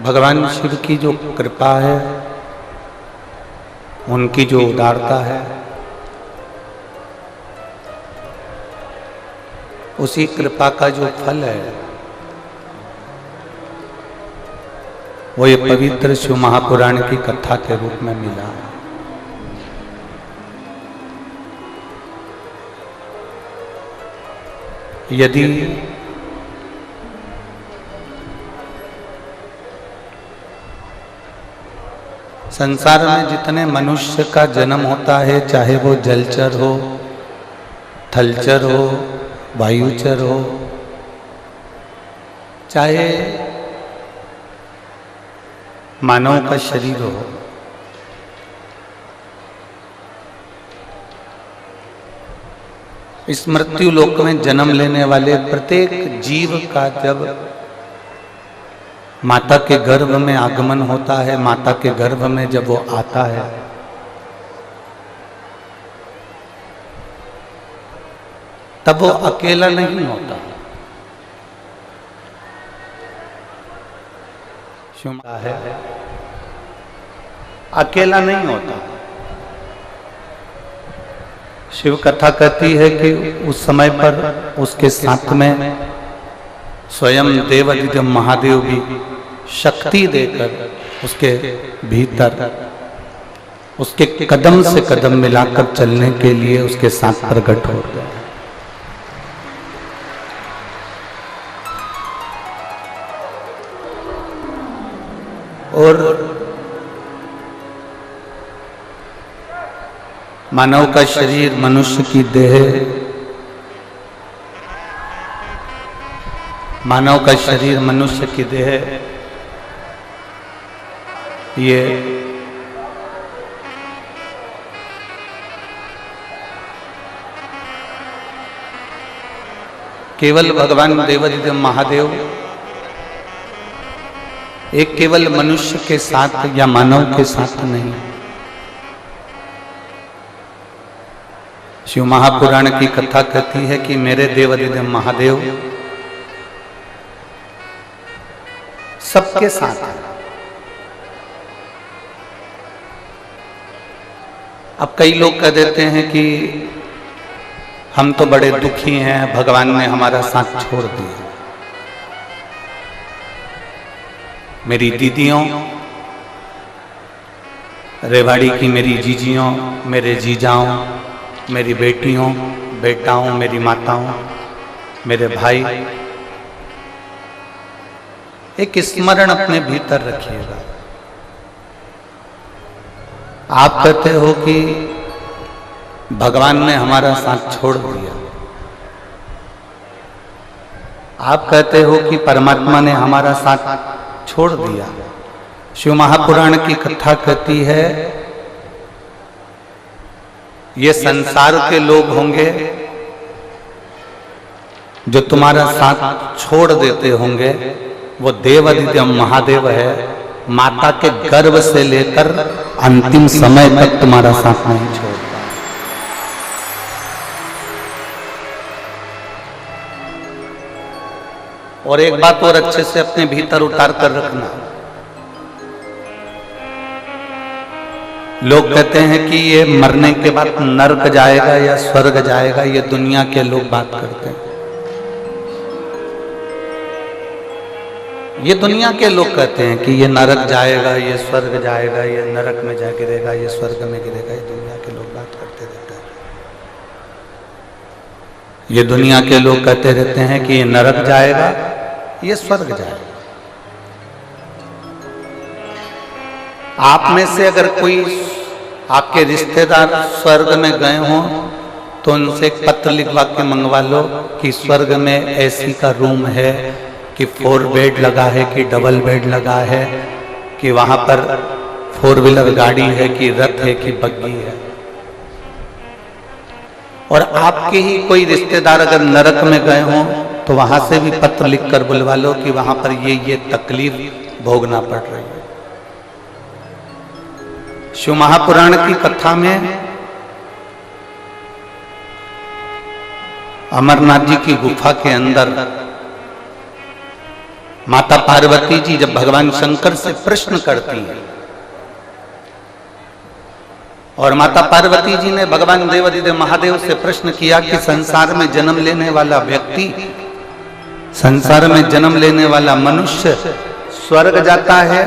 भगवान शिव की जो कृपा है, उनकी जो उदारता है, उसी कृपा का जो फल है वो ये पवित्र शिव महापुराण की कथा के रूप में मिला। यदि संसार में जितने मनुष्य का जन्म होता है, चाहे वो जलचर हो, थलचर हो, वायुचर हो, चाहे मानव का शरीर हो, इस मृत्यु लोक में जन्म लेने वाले प्रत्येक जीव का जब माता के गर्भ में आगमन होता है, माता के गर्भ में जब वो आता है, तब वो अकेला नहीं होता। है अकेला नहीं होता। शिव कथा कहती है कि उस समय पर उसके साथ में स्वयं देवादिदेव महादेव भी शक्ति देकर उसके भीतर उसके कदम से कदम मिलाकर चलने के लिए उसके साथ प्रकट हो गए। और मानव का शरीर, मनुष्य की देह, मानव का शरीर, मनुष्य की देह, ये केवल भगवान देवादिदेव महादेव एक केवल मनुष्य के साथ या मानव के साथ नहीं, शिव महापुराण की कथा कहती है कि मेरे देवादिदेव महादेव सबके साथ है। अब कई लोग कह देते हैं कि हम तो बड़े दुखी हैं, भगवान ने हमारा साथ छोड़ दिया। मेरी दीदियों, रेवाड़ी की मेरी जीजियों, मेरे जीजाओं, मेरी बेटियों, बेटाओं, मेरी माताओं, मेरे भाई, एक स्मरण अपने भीतर रखिएगा। आप कहते हो कि भगवान ने हमारा साथ छोड़ दिया, आप कहते हो कि परमात्मा ने हमारा साथ छोड़ दिया। शिव महापुराण की कथा कहती है ये संसार के लोग होंगे जो तुम्हारा साथ छोड़ देते होंगे, वो देवादिदेव महादेव है, माता के गर्भ से लेकर अंतिम समय तक तुम्हारा साथ नहीं छोड़ता। और एक बात और अच्छे से अपने भीतर उतार कर रखना, लोग कहते हैं कि ये मरने के बाद नरक जाएगा या स्वर्ग जाएगा, ये दुनिया के लोग बात करते हैं। ये दुनिया के लोग कहते हैं कि ये नरक जाएगा, ये स्वर्ग जाएगा, ये नरक में जा गिरेगा, ये स्वर्ग में गिरेगा। ये दुनिया के लोग बात करते रहते हैं। ये दुनिया के लोग कहते रहते हैं कि ये नरक जाएगा, ये स्वर्ग जाएगा। आप में से अगर कोई आपके रिश्तेदार स्वर्ग में गए हों तो उनसे एक पत्र लिखवा के मंगवा लो कि स्वर्ग में एसी का रूम है, कि 4 बेड लगा है, कि डबल बेड लगा है, कि वहां पर 4 व्हीलर गाड़ी है, कि रथ है, कि बग्गी है। और आपके ही कोई रिश्तेदार अगर नरक में गए हों तो वहां से भी पत्र लिखकर बुलवा लो कि वहां पर ये तकलीफ भोगना पड़ रही है। शिव महापुराण की कथा में अमरनाथ जी की गुफा के अंदर माता पार्वती जी जब भगवान शंकर से प्रश्न करती हैं, और माता पार्वती जी ने भगवान देवाधिदेव महादेव से प्रश्न किया कि संसार में जन्म लेने वाला व्यक्ति, संसार में जन्म लेने वाला मनुष्य स्वर्ग जाता है,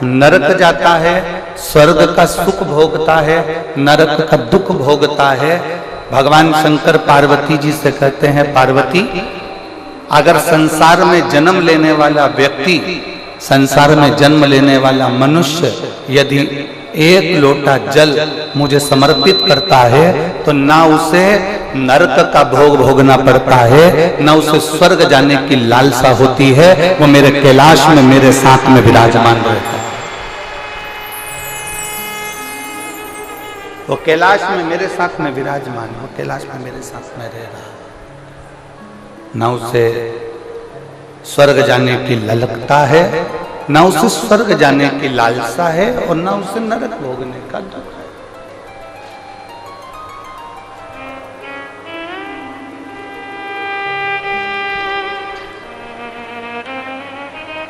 नरक जाता है, स्वर्ग का सुख भोगता है, नरक का दुख भोगता है। भगवान शंकर पार्वती जी से कहते हैं, पार्वती अगर संसार में जन्म लेने वाला व्यक्ति, संसार में जन्म लेने वाला मनुष्य यदि एक लोटा जल मुझे समर्पित करता है तो ना उसे नरक का भोग भोगना पड़ता है, ना उसे स्वर्ग जाने की लालसा होती है, वो मेरे कैलाश में मेरे साथ में विराजमान रहता है। वो कैलाश में मेरे साथ में विराजमान, वो कैलाश में मेरे साथ में रह रहा, ना उसे स्वर्ग जाने की ललकता है, ना उसे स्वर्ग जाने की लालसा है, और ना उसे नरक भोगने का दुख है।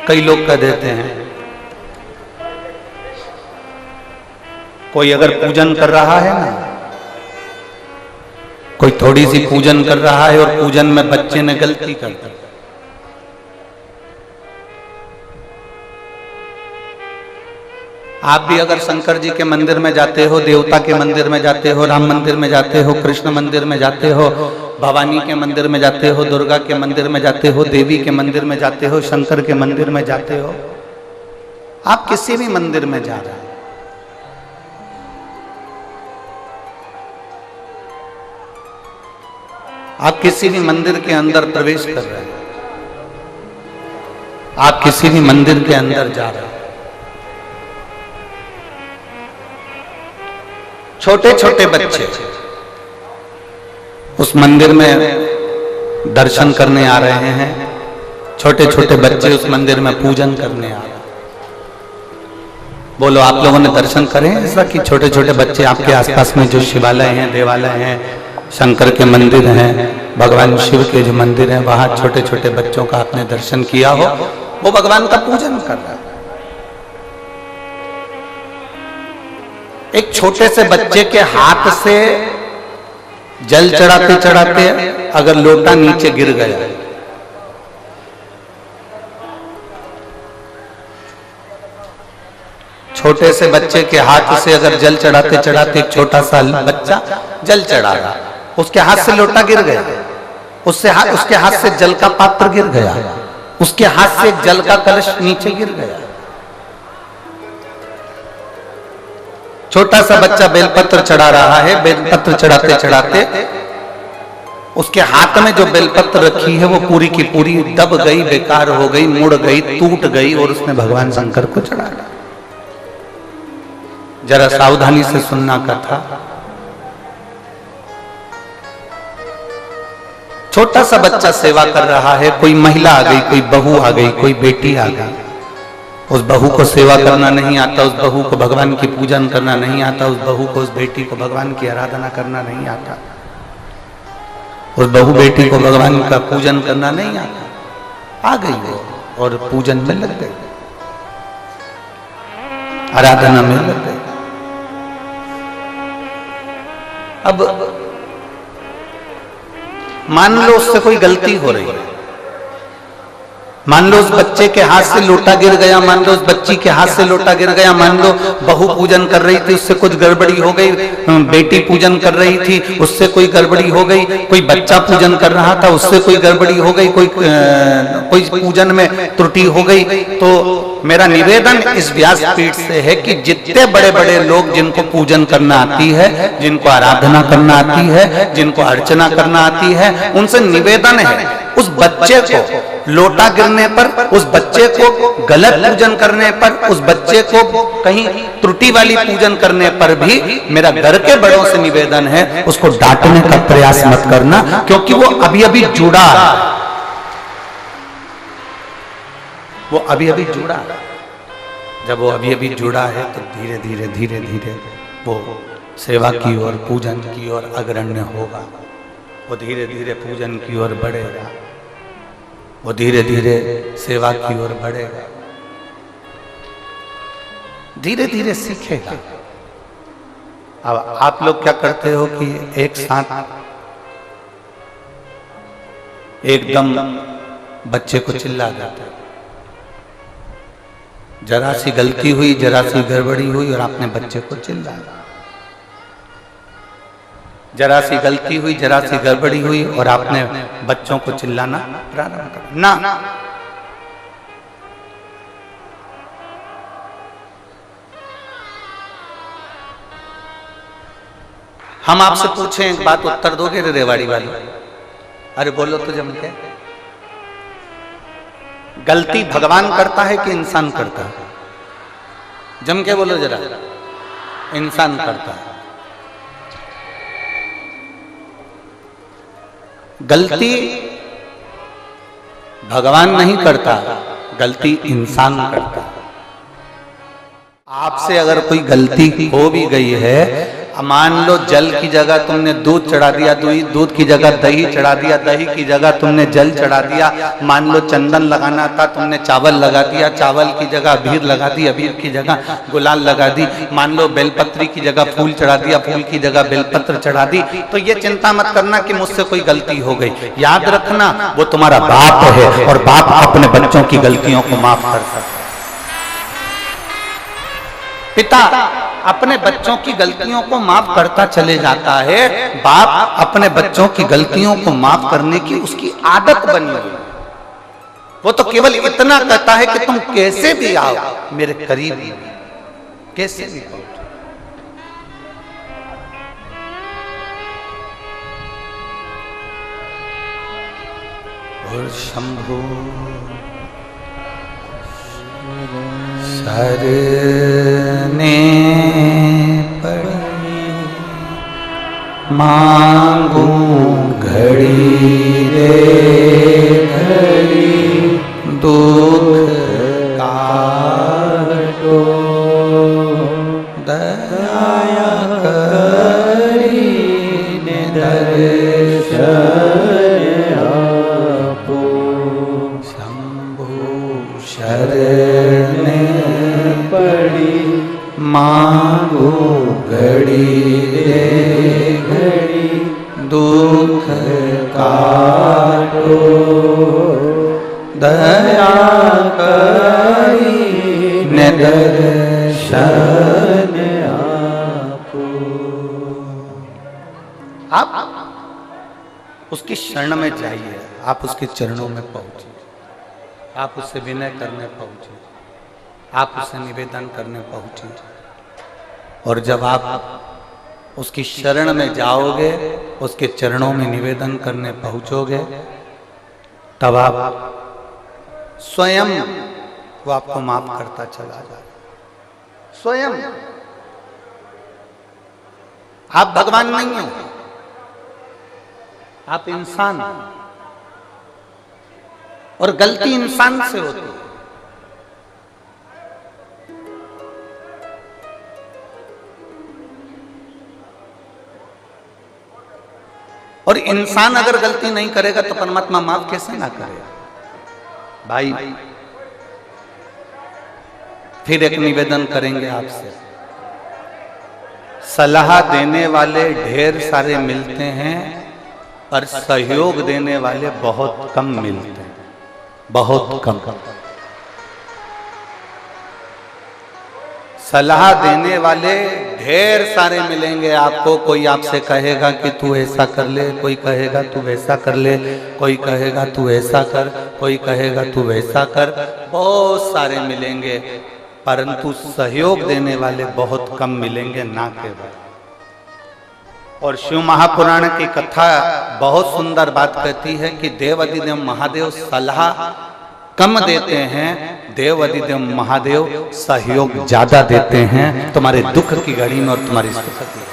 कई लोग कह देते हैं, कोई अगर पूजन कर रहा है ना, कोई थोड़ी सी पूजन कर रहा है और पूजन में बच्चे ने गलती कर दी, आप भी अगर शंकर जी के मंदिर में जाते हो, देवता के मंदिर में जाते हो, राम मंदिर में जाते हो, कृष्ण मंदिर में जाते हो, भवानी के मंदिर में जाते हो, दुर्गा के मंदिर में जाते हो, देवी के मंदिर में जाते हो, शंकर के मंदिर में जाते हो, आप किसी भी मंदिर में जा रहे हैं, आप किसी भी मंदिर के अंदर प्रवेश कर रहे हैं, आप किसी भी मंदिर के अंदर जा रहे हैं, छोटे छोटे बच्चे उस मंदिर में दर्शन करने आ रहे हैं, छोटे छोटे बच्चे उस मंदिर में पूजन करने आ रहे हैं। बोलो आप लोगों ने दर्शन करें ऐसा कि छोटे छोटे बच्चे आपके आसपास में जो शिवालय हैं, देवालय हैं, शंकर के मंदिर हैं, भगवान शिव के जो मंदिर हैं, वहां छोटे छोटे बच्चों का आपने दर्शन किया हो, वो भगवान का पूजन कर रहा है। एक छोटे से बच्चे के हाथ से जल चढ़ाते चढ़ाते अगर लोटा नीचे गिर गया, छोटे से बच्चे के हाथ से अगर जल चढ़ाते चढ़ाते एक छोटा सा बच्चा जल चढ़ा रहा, उसके हाथ से लोटा गिर गया, उसके हाथ से जल का पात्र गिर गया, उसके हाथ से जल का कलश नीचे गिर गया। छोटा सा बच्चा बेलपत्र चढ़ा रहा है, बेलपत्र चढ़ाते चढ़ाते उसके हाथ में जो बेलपत्र रखी है वो पूरी की पूरी दब गई, बेकार हो गई, मुड़ गई, टूट गई, और उसने भगवान शंकर को चढ़ा दिया। जरा सावधानी से सुनना कथा। छोटा सा बच्चा सेवा कर रहा है, कोई महिला आ गई, कोई बहू आ गई, कोई बेटी आ गई, उस बहू को सेवा करना नहीं आता, उस बहू को भगवान की पूजन करना नहीं आता, उस बहू को, उस बेटी को भगवान की आराधना करना नहीं आता, उस बहू बेटी को भगवान का पूजन करना नहीं आता। आ गई वो और पूजन में लग गई, आराधना में लग गई। अब मान लो उससे कोई गलती हो रही है, मान लो उस बच्चे के हाथ से लोटा गिर गया, मान लो उस बच्ची के हाथ से लोटा गिर गया, मान लो बहू पूजन कर रही थी उससे कुछ गड़बड़ी हो गई, बेटी पूजन कर रही थी उससे कोई गड़बड़ी हो गई, कोई बच्चा पूजन कर रहा था उससे कोई गड़बड़ी हो गई, कोई पूजन में त्रुटि हो गई। तो मेरा निवेदन इस व्यासपीठ से है कि जितने बड़े बड़े लोग जिनको पूजन करना आती है, जिनको आराधना करना आती है, जिनको अर्चना करना आती है, उनसे निवेदन है उस बच्चे को लोटा गिरने पर, उस बच्चे को गलत पूजन करने पर, उस बच्चे को कहीं त्रुटि वाली पूजन करने पर भी मेरा घर के बड़ों से निवेदन है उसको डांटने का प्रयास मत करना, क्योंकि वो अभी अभी जुड़ा, वो अभी अभी जुड़ा। जब वो अभी अभी जुड़ा है तो धीरे धीरे धीरे धीरे वो सेवा की ओर, पूजन की ओर अग्रण्य होगा, वो धीरे धीरे पूजन की ओर बढ़ेगा। वो धीरे धीरे सेवा की ओर बढ़ेगा, धीरे धीरे सीखेगा। अब आप लोग क्या करते हो कि एक साथ एकदम बच्चे को चिल्ला देते हो। जरा सी गलती हुई, जरा सी गड़बड़ी हुई और आपने बच्चे को चिल्लाया। जरा सी गलती हुई, जरा सी गड़बड़ी हुई और आपने बच्चों को चिल्लाना प्रारंभ कर ना। हम आपसे पूछें एक बात, उत्तर दोगे रे रेवाड़ी वाले? अरे बोलो तो जम के। गलती भगवान करता है कि इंसान करता है? जम के बोलो जरा। इंसान करता है। गलती भगवान नहीं करता, गलती इंसान करता है। आपसे अगर कोई गलती हो भी गई है, मान लो जल की जगह तुमने दूध चढ़ा दिया, दूध की जगह दही चढ़ा दिया, दही की जगह तुमने जल चढ़ा दिया। मान लो चंदन लगाना था, तुमने चावल लगा दिया, चावल की जगह अबीर लगा दी, अबीर की जगह गुलाल लगा दी। मान लो बेलपत्री की जगह फूल चढ़ा दिया, फूल की जगह बेलपत्र चढ़ा दी। तो ये चिंता मत करना कि मुझसे कोई गलती हो गई। याद रखना वो तुम्हारा बाप है और बाप अपने बच्चों की गलतियों को माफ कर सकता है। पिता अपने बच्चों की गलतियों को माफ करता चले जाता है। बाप अपने बच्चों की गलतियों को माफ करने की उसकी आदत बनी हुई। वो तो केवल इतना कहता है कि तुम कैसे भी आओ मेरे करीब, कैसे भी आओ। और शंभो शरणे पड़ी मांगू घड़ी रे घड़ी, दुख काटो दया करी ने दर्शन आपो। शंभो शरणे पड़ी मांगो घड़ी रे घड़ी, दुख काटो दया करी ने दर्शन आपो। आप उसकी शरण में जाइए, आप उसके चरणों में पहुंचिए, आप उससे विनय करने पहुंचे, आप उससे निवेदन करने पहुंचे। और जब आप उसकी शरण में जाओगे, उसके चरणों में निवेदन करने पहुंचोगे, तब आप स्वयं वो आपको माफ करता चला जाए। स्वयं आप भगवान नहीं हो, आप इंसान, और गलती इंसान से होती है। और इंसान अगर गलती नहीं करेगा तो परमात्मा माफ कैसे ना करेगा? भाई फिर एक निवेदन करेंगे आपसे। सलाह देने वाले ढेर सारे मिलते हैं, पर सहयोग देने वाले बहुत कम मिलते हैं, बहुत कम। सलाह देने वाले ढेर सारे मिलेंगे आपको। कोई आपसे कहेगा कि तू ऐसा कर ले, कोई कहेगा तू वैसा कर ले, कोई कहेगा तू ऐसा कर, कोई कहेगा तू वैसा कर, बहुत सारे मिलेंगे, परंतु सहयोग देने वाले बहुत कम मिलेंगे, ना केवल। और शिव महापुराण की कथा बहुत सुंदर बात कहती है कि देव अधिदेव महादेव सलाह कम देते हैं, देव अधिदेव महादेव सहयोग ज्यादा देते हैं, तुम्हारे दुख की घड़ी में और तुम्हारी सुख की घड़ी में।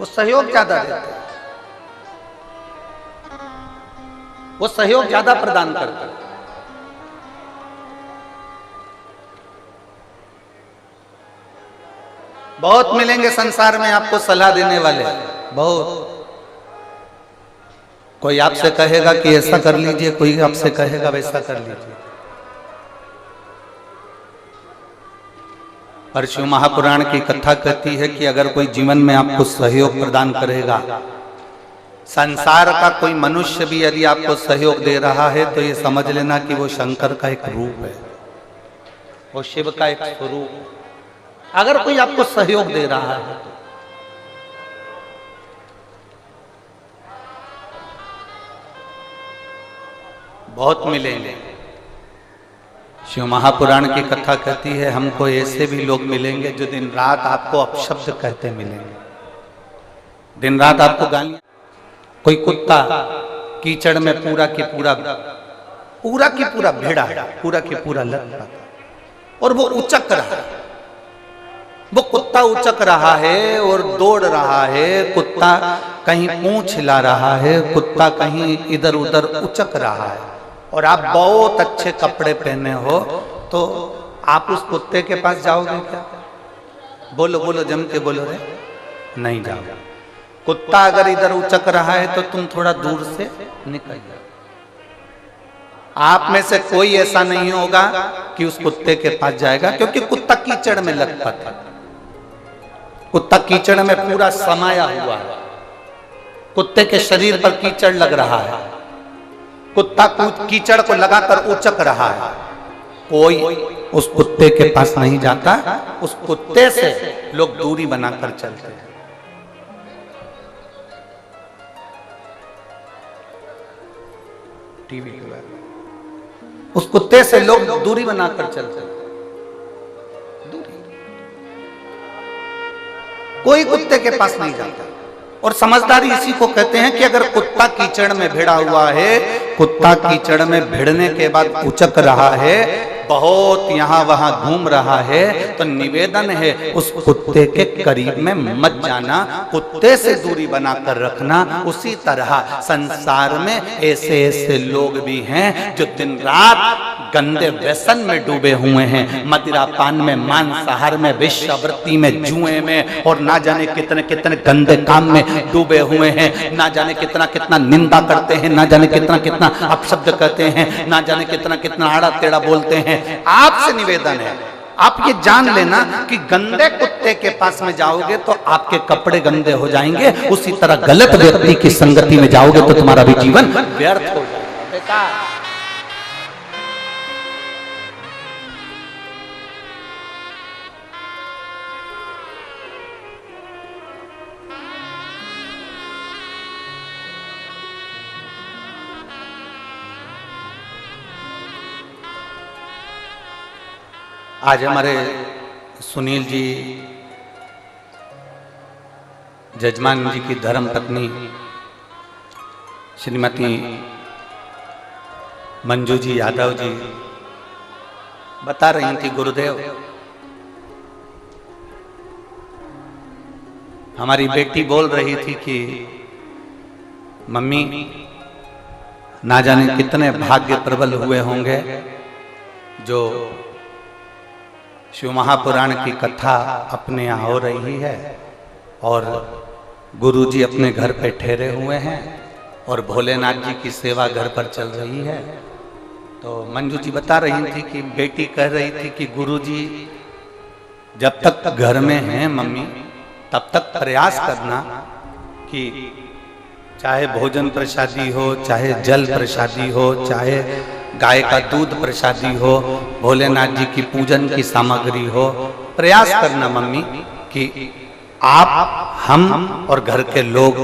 वो सहयोग ज्यादा देते हैं, वो सहयोग ज्यादा प्रदान करते हैं। बहुत मिलेंगे संसार में आपको सलाह देने वाले, बहुत। कोई आपसे कहेगा कि ऐसा कर लीजिए, कोई आपसे कहेगा वैसा कर लीजिए। पर शिव महापुराण की कथा कहती है कि अगर कोई जीवन में आपको सहयोग प्रदान करेगा, संसार का कोई मनुष्य भी यदि आपको सहयोग दे रहा है तो ये समझ लेना कि वो शंकर का एक रूप है, वो शिव का एक स्वरूप। अगर कोई आपको सहयोग दे रहा है तो बहुत मिलेंगे। शिव महापुराण की कथा कहती है हमको ऐसे भी लोग मिलेंगे जो दिन रात आपको अपशब्द कहते मिलेंगे, दिन रात आपको गालियां। कोई कुत्ता कीचड़ में पूरा की पूरा भेड़ा है, पूरा की पूरा लग, और वो उचक रहा है, वो कुत्ता उचक रहा है और दौड़ रहा है, कुत्ता कहीं पूंछ हिला रहा है, कुत्ता कहीं इधर उधर उचक रहा है, और आप बहुत अच्छे कपड़े पहने हो तो आप उस कुत्ते के पास जाओगे क्या? बोलो बोलो, जम के बोलो रे, नहीं जाओगे। कुत्ता अगर इधर उचक रहा है तो तुम थोड़ा दूर से निकल जाओ। आप में से कोई ऐसा नहीं होगा कि उस कुत्ते के पास जाएगा, क्योंकि कुत्ता कीचड़ में लटपट है, कुत्ता कीचड़ में पूरा समाया हुआ है, कुत्ते के शरीर पर कीचड़ लग रहा है, कुत्ता कीचड़ को लगाकर उचक रहा है। कोई उस कुत्ते के पास नहीं जाता, उस कुत्ते से लोग दूरी बनाकर चलते हैं। टीवी पे उस कुत्ते से लोग दूरी बनाकर चलते हैं, दूरी। कोई कुत्ते के पास नहीं जाता। और समझदारी इसी को कहते हैं कि अगर कुत्ता कीचड़ में भिड़ा हुआ है, कुत्ता कीचड़ में भिड़ने के बाद उचक रहा है, बहुत यहां वहां घूम रहा है, तो निवेदन है उस कुत्ते के करीब में मत जाना, कुत्ते से दूरी बनाकर रखना। उसी तरह संसार में ऐसे ऐसे लोग भी हैं जो दिन रात गंदे व्यसन में डूबे हुए हैं, मदिरापान में, मांसाहार में, वेश्यावृत्ति में, जुए में, और ना जाने कितने कितने गंदे काम में डूबे हुए हैं, ना जाने कितना कितना निंदा करते हैं, ना जाने कितना कितना अपशब्द कहते हैं, ना जाने कितना कितना आड़ा टेढ़ा बोलते हैं। आपसे निवेदन है, आप ये जान लेना कि गंदे कुत्ते के पास में जाओगे तो आपके कपड़े गंदे हो जाएंगे, उसी तरह गलत व्यक्ति की संगति में जाओगे तो तुम्हारा भी जीवन व्यर्थ हो जाएगा, बेकार। आज हमारे सुनील जी, जजमान जी की धर्म पत्नी श्रीमती मंजू जी यादव जी बता रही थी, गुरुदेव हमारी बेटी बोल रही थी कि मम्मी ना जाने कितने भाग्य प्रबल हुए होंगे जो शिव महापुराण की कथा अपने यहाँ हो रही है और गुरुजी अपने घर पे ठहरे हुए हैं और भोलेनाथ जी की सेवा घर पर चल रही है। तो मंजू जी बता रही थी कि बेटी कह रही थी कि गुरुजी जब तक घर में हैं मम्मी तब तक प्रयास करना कि चाहे भोजन प्रसादी हो, चाहे जल प्रसादी हो, चाहे गाय का दूध प्रसादी हो, भोलेनाथ जी की पूजन की सामग्री हो, प्रयास करना मम्मी कि आप, हम और घर के लोग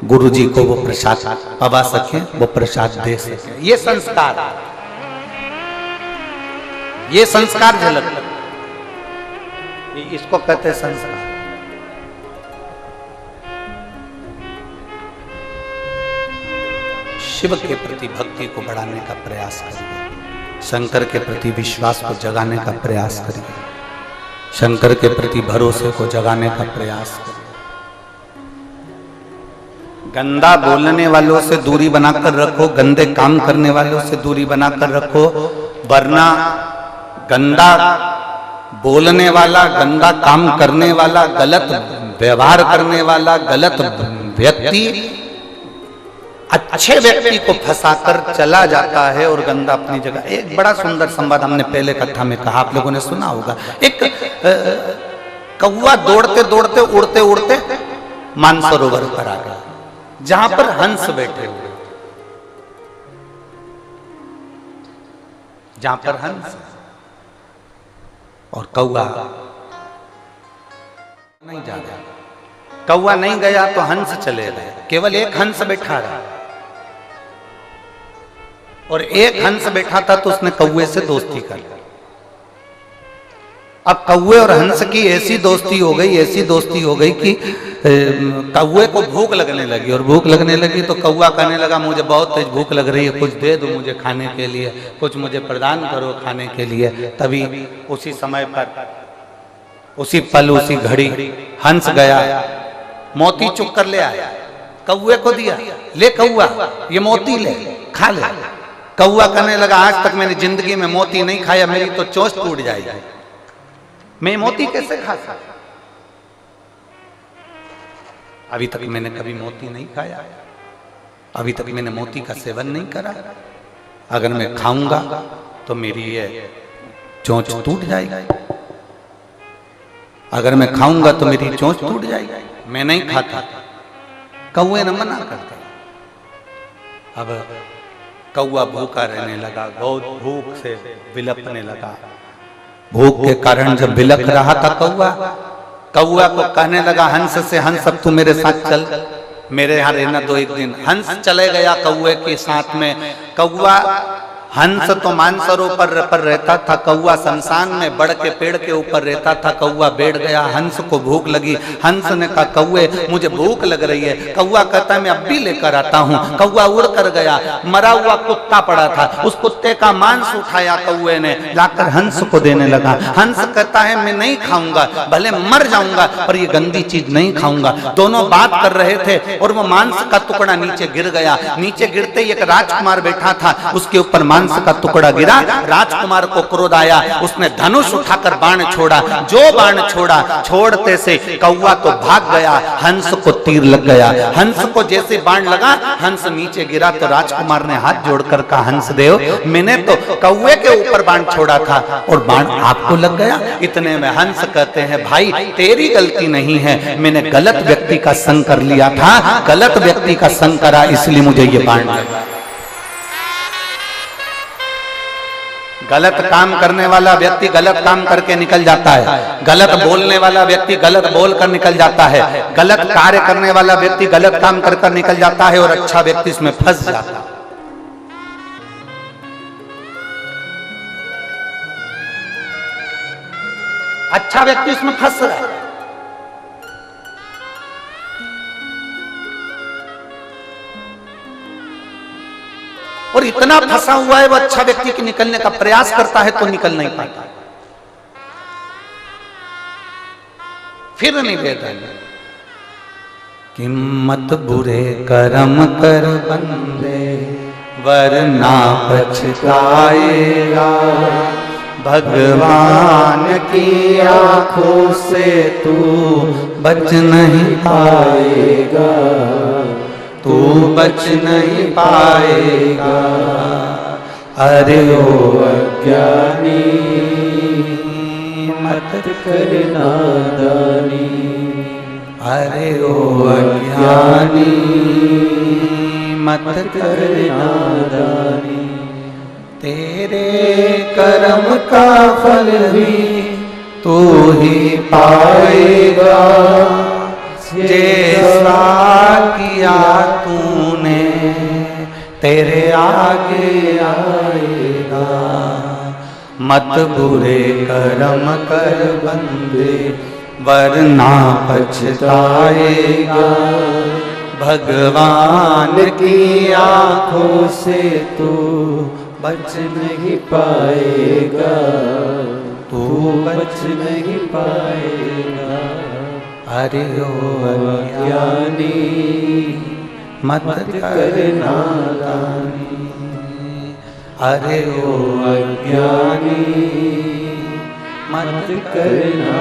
गुरु जी को वो प्रसाद पवा सकें, वो प्रसाद दे सकें। ये संस्कार, ये संस्कार झलक, इसको कहते हैं संस्कार। शिव के प्रति भक्ति को बढ़ाने का प्रयास करिए, शंकर के प्रति विश्वास को जगाने का प्रयास करिए, शंकर के प्रति भरोसे को जगाने का प्रयास करिए। गंदा बोलने वालों से दूरी बनाकर रखो, गंदे काम करने वालों से दूरी बनाकर रखो, वरना गंदा बोलने वाला, गंदा काम करने वाला, गलत व्यवहार करने वाला, गलत व्यक्ति अच्छे व्यक्ति को फंसाकर चला जाता है और गंदा अपनी जगह। एक बड़ा सुंदर संवाद हमने पहले कथा में कहा, आप लोगों ने सुना होगा। एक कौवा दौड़ते दौड़ते उड़ते उड़ते मानसरोवर पर आ गया, जहां पर हंस बैठे हुए, जहां पर हंस और कौवा नहीं जा रहा। कौवा नहीं गया तो हंस चले गए, केवल एक हंस बैठा रहा, और एक हंस बैठा था तो उसने कौवे से दोस्ती कर ली। अब कौवे और हंस की ऐसी दोस्ती हो गई, ऐसी दोस्ती हो गई कि कौवे को भूख लगने लगी, और भूख लगने लगी तो कौवा कहने लगा मुझे बहुत तेज भूख लग रही है, कुछ दे दो मुझे खाने के लिए, कुछ मुझे प्रदान करो खाने के लिए। तभी उसी समय पर, उसी पल, उसी घड़ी हंस गया, मोती चुक कर ले आया, कौवे को दिया, ले कौवा ये मोती ले, खा ले। कौवा कहने लगा आज तक मैंने जिंदगी में मोती नहीं खाया, मेरी तो चोंच टूट जाएगी, मैं मोती कैसे खा सकता, अभी तक मैंने कभी मोती नहीं खाया, अभी तक मैंने मोती का सेवन नहीं करा, अगर मैं खाऊंगा तो मेरी ये चोंच टूट जाएगी, अगर मैं खाऊंगा तो मेरी चोंच टूट जाएगी, मैं नहीं खाता। कौवे ने मना कर दिया। अब कौवा भूखा रहने लगा, बहुत भूख से विलपने लगा। भूख के कारण जब विलप रहा था कौवा को कहने लगा हंस से, हंस अब तू मेरे साथ चल, मेरे यहाँ रहना दो एक दिन। हंस चले गया कौवे के साथ में। कौवा, हंस तो मानसरोवर पर रहता था, कौवा शमशान में बड़ के पेड़ के ऊपर रहता था। कौवा बैठ गया, हंस को भूख लगी। हंस ने कहा कौवे मुझे भूख लग रही है। कौवा कहता है मैं अब भी लेकर आता हूँ। कौवा उड़ कर गया, मरा हुआ कुत्ता पड़ा था, उस कुत्ते का मांस उठाया कौवे ने, लाकर हंस को देने लगा। हंस कहता है मैं नहीं खाऊंगा, भले मर जाऊंगा पर ये गंदी चीज नहीं खाऊंगा। दोनों बात कर रहे थे और वो मांस का टुकड़ा नीचे गिर गया। नीचे गिरते ही एक राजकुमार बैठा था, उसके ऊपर मांस का टुकड़ा गिरा। राजकुमार को क्रोध आया, उसने धनुष उठाकर बाण छोड़ा। जो बाण छोड़ा, छोड़ते से कौवा तो भाग गया, हंस को तीर लग गया। हंस को जैसे बाण लगा, हंस नीचे गिरा तो राजकुमार ने हाथ जोड़कर कहा हंस देव, मैंने तो कौवे के ऊपर बाण छोड़ा था और बाण आपको लग गया। इतने में हंस कहते हैं भाई तेरी गलती नहीं है, मैंने गलत व्यक्ति का संग कर लिया था, गलत व्यक्ति का संग करा इसलिए मुझे ये बाण लगा। गलत काम करने वाला व्यक्ति गलत काम करके निकल जाता है, गलत बोलने वाला व्यक्ति गलत बोलकर निकल जाता है, गलत कार्य करने वाला व्यक्ति गलत काम कर निकल जाता है, और अच्छा व्यक्ति इसमें फंस जाता है। अच्छा व्यक्ति इसमें फंस रहा है। और इतना फंसा हुआ है वो अच्छा व्यक्ति की निकलने का प्रयास करता है तो निकल नहीं पाता, फिर नहीं देता। किम्मत बुरे कर्म कर बंदे वरना पछताएगा, भगवान की आंखों से तू बच नहीं पाएगा, तू बच नहीं पाएगा। अरे ओ अज्ञानी मत कर नादानी, अरे ओ अज्ञानी मत कर नादानी। तेरे कर्म का फल भी तू ही पाएगा, जैसा किया तूने तेरे आगे आएगा। मत बुरे कर्म कर बंदे वरना पछताएगा, भगवान की आंखों से तू बच नहीं पाएगा, तू बच नहीं पाएगा। अरे ओ अज्ञानी मत कर नादानी, अरे ओ अज्ञानी मत करना,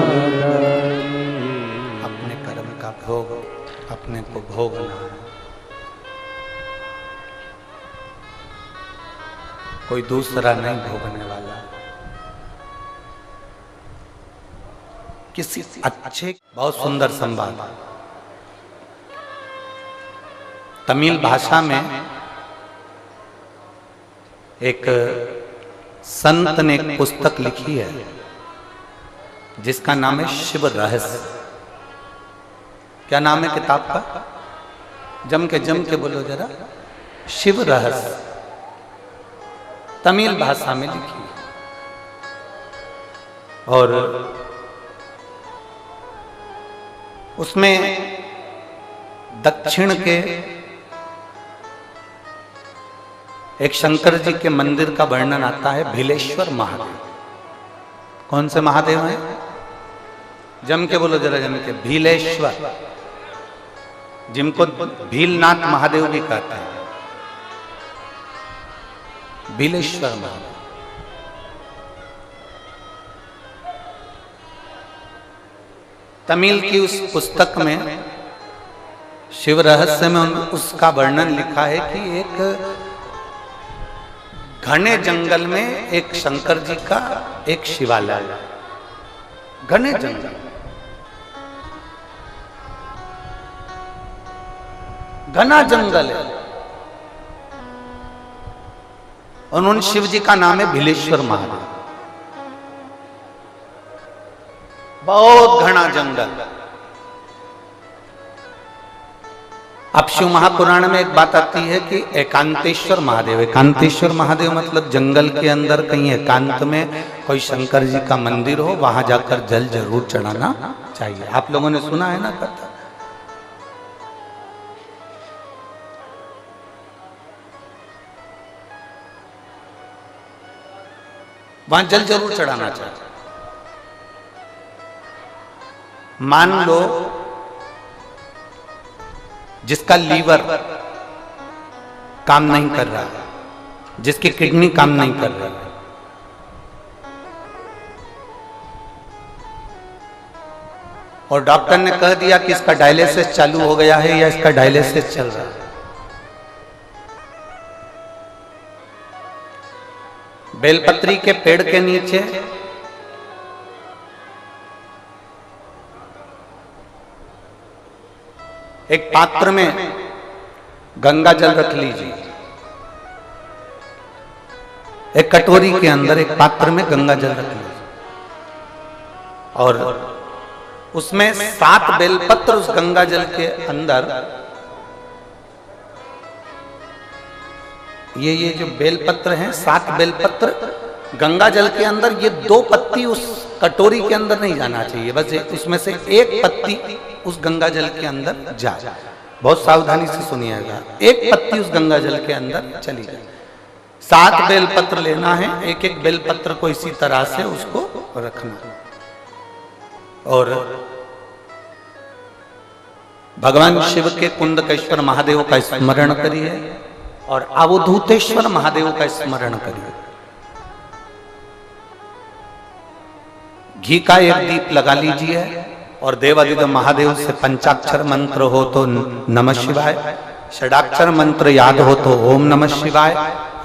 अपने कर्म का भोग अपने को भोगना है। कोई दूसरा नहीं भोगने वाला। किसी अच्छे, बहुत सुंदर संवाद तमिल भाषा में एक संत ने एक पुस्तक लिखी है जिसका नाम है शिव रहस्य। क्या नाम है किताब का? जम के बोलो जरा। शिव रहस्य, तमिल भाषा में लिखी है। और उसमें दक्षिण के एक शंकर जी के मंदिर का वर्णन आता है, भीलेश्वर महादेव। कौन से महादेव हैं? जम के बोलो जरा, जम के। भीलेश्वर, जिनको भीलनाथ महादेव भी कहते हैं, भीलेश्वर महादेव। तमिल की उस पुस्तक में, शिव रहस्य में उसका वर्णन लिखा है कि एक घने जंगल में एक शंकर जी का एक शिवालय, घने जंगल, घना जंगल है, और उन शिव जी का नाम है भीलेश्वर महादेव। बहुत घना जंगल। अब शिव महापुराण में एक बात आती है कि एकांतेश्वर महादेव, एकांतेश्वर महादेव मतलब जंगल के अंदर कहीं एकांत में कोई शंकर जी का मंदिर हो, वहां जाकर जल जरूर चढ़ाना चाहिए। आप लोगों ने सुना है ना कथा? वहां जल जरूर चढ़ाना चाहिए। मान लो जिसका लीवर काम नहीं कर रहा है, जिसकी किडनी काम नहीं कर रही है, और डॉक्टर ने कह दिया कि इसका डायलिसिस चालू हो गया है या इसका डायलिसिस चल रहा है, बेलपत्री के पेड़ के नीचे एक पात्र में गंगा जल रख लीजिए। एक कटोरी के अंदर एक पात्र में गंगा जल रख लीजिए, और उसमें 7 बेलपत्र उस गंगा जल के अंदर, ये जो बेलपत्र हैं, 7 बेलपत्र गंगा जल के अंदर, ये 2 पत्ती उस कटोरी के अंदर नहीं जाना चाहिए, बस उसमें से 1 पत्ती उस गंगा जल के अंदर जाए। बहुत सावधानी से सुनिएगा। 1 पत्ती उस गंगा जल के अंदर चली जाए। 7 बेलपत्र लेना है, एक एक बेलपत्र को इसी तरह से उसको रखना, और भगवान शिव के कुंडकेश्वर महादेव का स्मरण करिए और अवधूतेश्वर महादेव का स्मरण करिए। घी का एक दीप लगा लीजिए, और देवादिदेव महादेव से पंचाक्षर मंत्र हो तो नमः शिवाय, षडाक्षर मंत्र याद हो तो ओम नमः शिवाय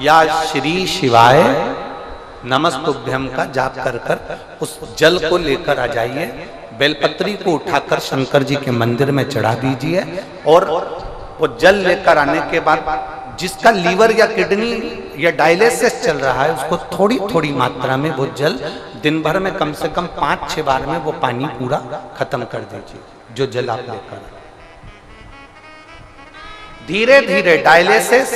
या श्री शिवाय नमस्तुभ्यम का जाप कर कर उस जल को लेकर आ जाइए। बेलपत्री को उठाकर शंकर जी के मंदिर में चढ़ा दीजिए, और वो जल लेकर आने के बाद जिसका लीवर या किडनी या डायलिसिस चल रहा है, उसको थोड़ी थोड़ी मात्रा में वो जल दिन भर में कम से कम 5-6 बार में वो पानी पूरा खत्म कर दीजिए, जो जल आप लेकर। धीरे धीरे डायलिसिस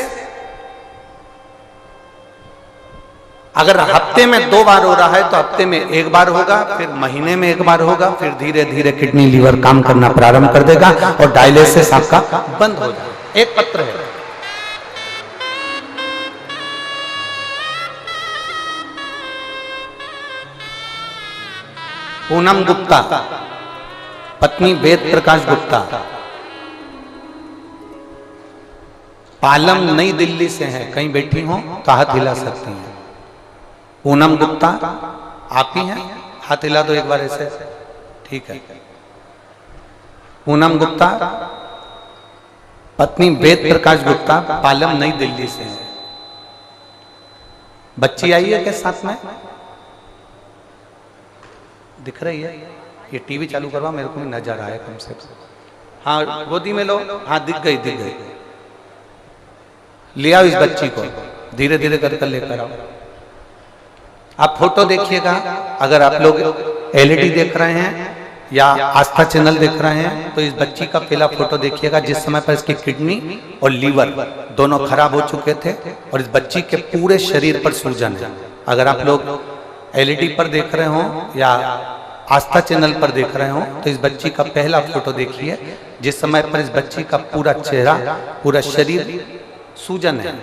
अगर हफ्ते में 2 बार हो रहा है तो हफ्ते में 1 बार होगा, फिर महीने में 1 बार होगा, फिर धीरे धीरे किडनी लीवर काम करना प्रारंभ कर देगा और डायलिसिस आपका बंद हो जाएगा। एक पत्र है, पूनम गुप्ता, पत्नी वेद प्रकाश गुप्ता, पालम नई दिल्ली से है। कहीं बैठी हो तो हाथ हिला सकती हैं। पूनम गुप्ता आप ही हैं? हाथ हिला दो एक बार ऐसे, ठीक है। पूनम गुप्ता, पत्नी वेद प्रकाश गुप्ता, पालम नई दिल्ली से है। बच्ची आई है के साथ में, दिख रही है? ये टीवी चालू करवा, मेरे को भी नजर आया कम से कम। हाँ गोदी में लो, हाँ दिख गई दिख गई। ले आओ इस बच्ची को, धीरे धीरे कर लेकर आओ। आप फोटो देखिएगा, अगर आप लोग एलईडी देख रहे हैं या आस्था चैनल देख रहे हैं तो इस बच्ची का पहला फोटो देखिएगा, जिस समय पर इसकी किडनी और लीवर दोनों खराब हो चुके थे और इस बच्ची के पूरे शरीर पर सूजन है। अगर आप लोग एलईडी पर देख रहे हो या आस्था चैनल पर देख रहे हो तो इस बच्ची का पहला फोटो देखिए, जिस समय पर इस बच्ची का पूरा चेहरा, पूरा शरीर सूजन है।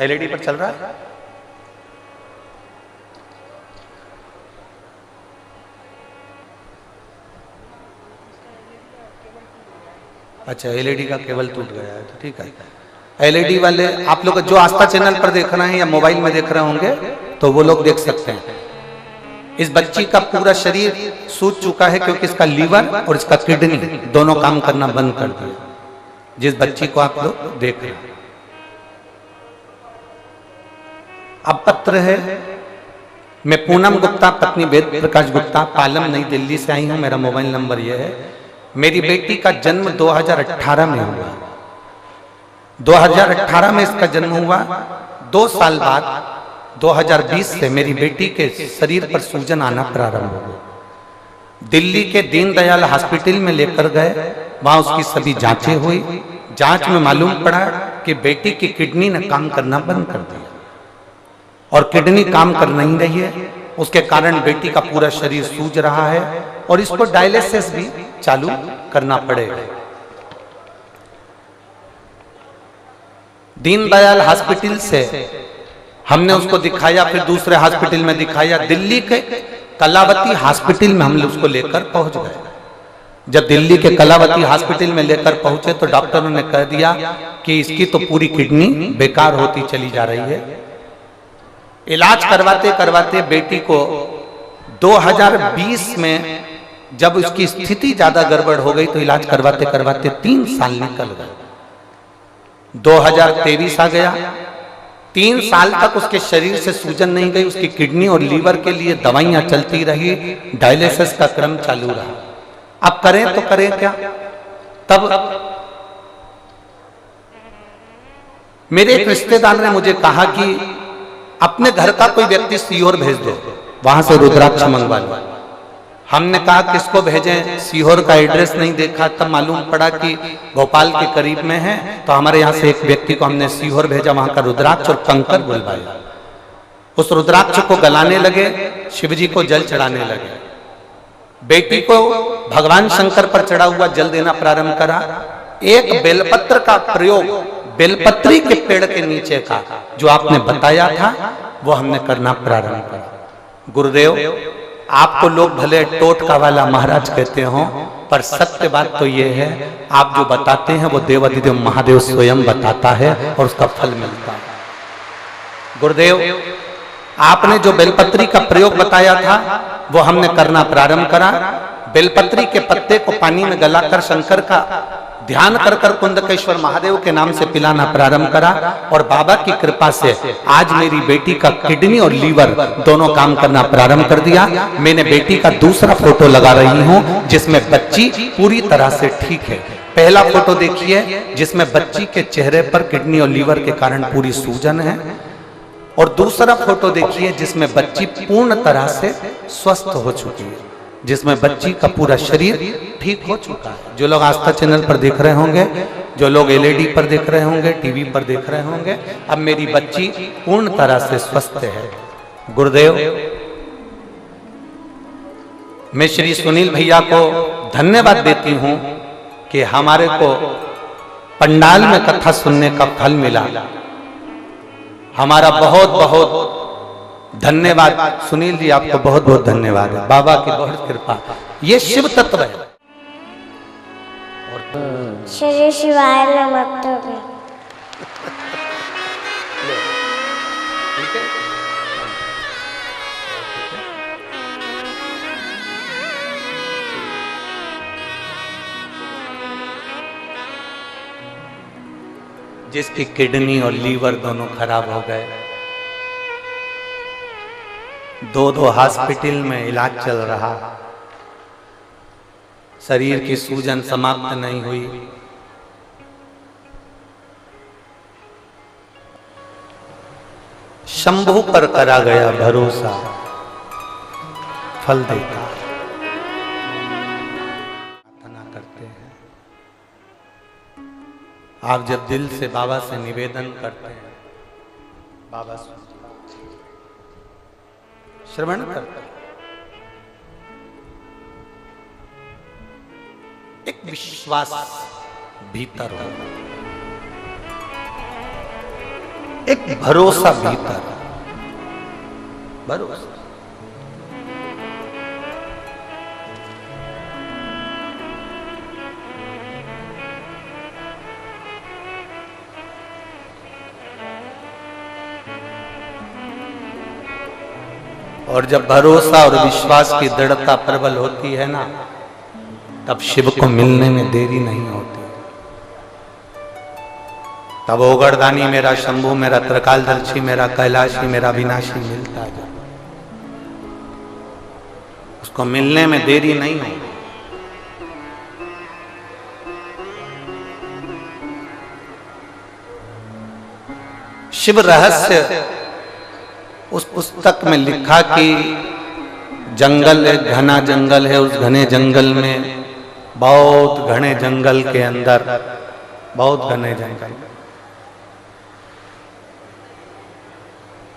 एलईडी पर चल रहा है। अच्छा, एलईडी का केबल टूट गया है तो ठीक है। एलईडी वाले आप लोग जो आस्था चैनल पर देख रहे हैं या मोबाइल में देख रहे होंगे तो वो लोग देख सकते हैं। इस बच्ची का पूरा शरीर सूज चुका है क्योंकि इसका लीवर और इसका किडनी दोनों काम करना बंद कर दिया, जिस बच्ची को आप लोग देख रहे हैं। अब पत्र है, मैं पूनम गुप्ता, पत्नी वेद प्रकाश गुप्ता, पालम नई दिल्ली से आई हूं। मेरा मोबाइल नंबर यह है। मेरी बेटी का जन्म 2018 में हुआ। 2018 में इसका जन्म हुआ। 2 साल बाद 2020 से मेरी बेटी के शरीर पर सूजन आना प्रारंभ हो गई। दिल्ली के दीनदयाल हॉस्पिटल में लेकर गए, वहां उसकी सभी जांचें हुई। जांच में मालूम पड़ा कि बेटी की किडनी ने काम करना बंद कर दिया और किडनी काम कर नहीं रही है। उसके कारण बेटी का पूरा शरीर सूज रहा है और इसको डायलिसिस भी चालू करना पड़ेगा। दीनदयाल हॉस्पिटल से हमने उसको दिखाया, फिर दूसरे हॉस्पिटल में दिखाया। दिल्ली के कलावती हॉस्पिटल में हम लोग उसको लेकर पहुंच गए। जब दिल्ली के कलावती हॉस्पिटल में लेकर पहुंचे तो डॉक्टरों ने कह दिया कि इसकी तो पूरी किडनी बेकार होती चली जा रही है। इलाज करवाते करवाते बेटी को 2020 में जब उसकी स्थिति ज्यादा गड़बड़ हो गई तो इलाज करवाते करवाते 3 साल निकल गए। 2023 आ गया। 3 साल तक उसके शरीर से सूजन नहीं गई। उसकी किडनी और लीवर के लिए दवाइयां चलती रही, डायलिसिस का क्रम चालू रहा। अब करें तो करें क्या? तब मेरे एक रिश्तेदार ने मुझे कहा कि अपने घर का कोई व्यक्ति सीहोर भेज दो, वहां से रुद्राक्ष मंगवा लो। हमने कहा किसको भेजें? सीहोर का एड्रेस नहीं देखा, तब मालूम पड़ा कि भोपाल के करीब में है। तो हमारे यहाँ से एक व्यक्ति को हमने सीहोर भेजा, वहां का रुद्राक्ष और कंकर बुलवाया। उस रुद्राक्ष को गलाने लगे, शिवजी को जल चढ़ाने लगे। बेटी को भगवान शंकर पर चढ़ा हुआ जल देना प्रारंभ करा। एक बेलपत्र का प्रयोग, बेलपत्री के पेड़ के नीचे का जो आपने बताया था वो हमने करना प्रारंभ करा। गुरुदेव, आपको लोग भले टोटका वाला महाराज कहते हो, पर सत्य बात तो ये है, आप जो बताते हैं वो देवाधिदेव महादेव स्वयं बताता है और उसका फल मिलता है। गुरुदेव, आपने जो बेलपत्री का प्रयोग बताया था वो हमने करना प्रारंभ करा। बेलपत्री के पत्ते को पानी में गलाकर शंकर का ध्यान कर कर कुंदकेश्वर महादेव के नाम से पिलाना प्रारंभ करा और बाबा की कृपा से आज मेरी बेटी का किडनी और लीवर दोनों काम करना प्रारंभ कर दिया। मैंने बेटी का दूसरा फोटो लगा रही हूं जिसमें बच्ची पूरी तरह से ठीक है। पहला फोटो देखिए जिसमें बच्ची के चेहरे पर किडनी और लीवर के कारण पूरी सूजन है, और दूसरा फोटो देखिए जिसमें बच्ची पूर्ण तरह से स्वस्थ हो चुकी है, जिसमें बच्ची का पूरा शरीर ठीक हो चुका है। जो लोग आस्था चैनल पर देख रहे होंगे, जो लोग एलईडी पर देख रहे होंगे, टीवी पर देख रहे होंगे, अब मेरी बच्ची पूर्ण तरह से स्वस्थ है। गुरुदेव, मैं श्री सुनील भैया को धन्यवाद देती हूं कि हमारे को पंडाल में कथा सुनने का फल मिला। हमारा बहुत बहुत धन्यवाद सुनील जी, आपको बहुत बहुत धन्यवाद है। बाबा की बहुत कृपा, ये शिव तत्व है। श्री शिवाय नमः। जिसकी किडनी और लीवर दोनों खराब हो गए, 2 हॉस्पिटल में इलाज चल रहा, शरीर की सूजन समाप्त नहीं हुई। शंभू पर करा गया भरोसा फल देता। प्रार्थना करते हैं, आप जब दिल से बाबा से निवेदन करते हैं, बाबा श्रवण करते हैं, एक विश्वास भीतर हो, एक भरोसा भीतर, भरोसा। और जब भरोसा और विश्वास की दृढ़ता प्रबल होती है ना, तब शिव को मिलने में देरी नहीं होती। तब ओगरदानी मेरा, शंभू मेरा, त्रिकालदर्शी मेरा, कैलाशी मेरा, विनाशी मिलता है। उसको मिलने में देरी नहीं होती। शिव रहस्य उस पुस्तक में लिखा कि जंगल है, घना जंगल है, उस घने जंगल में, बहुत घने जंगल के अंदर, बहुत घने जंगल,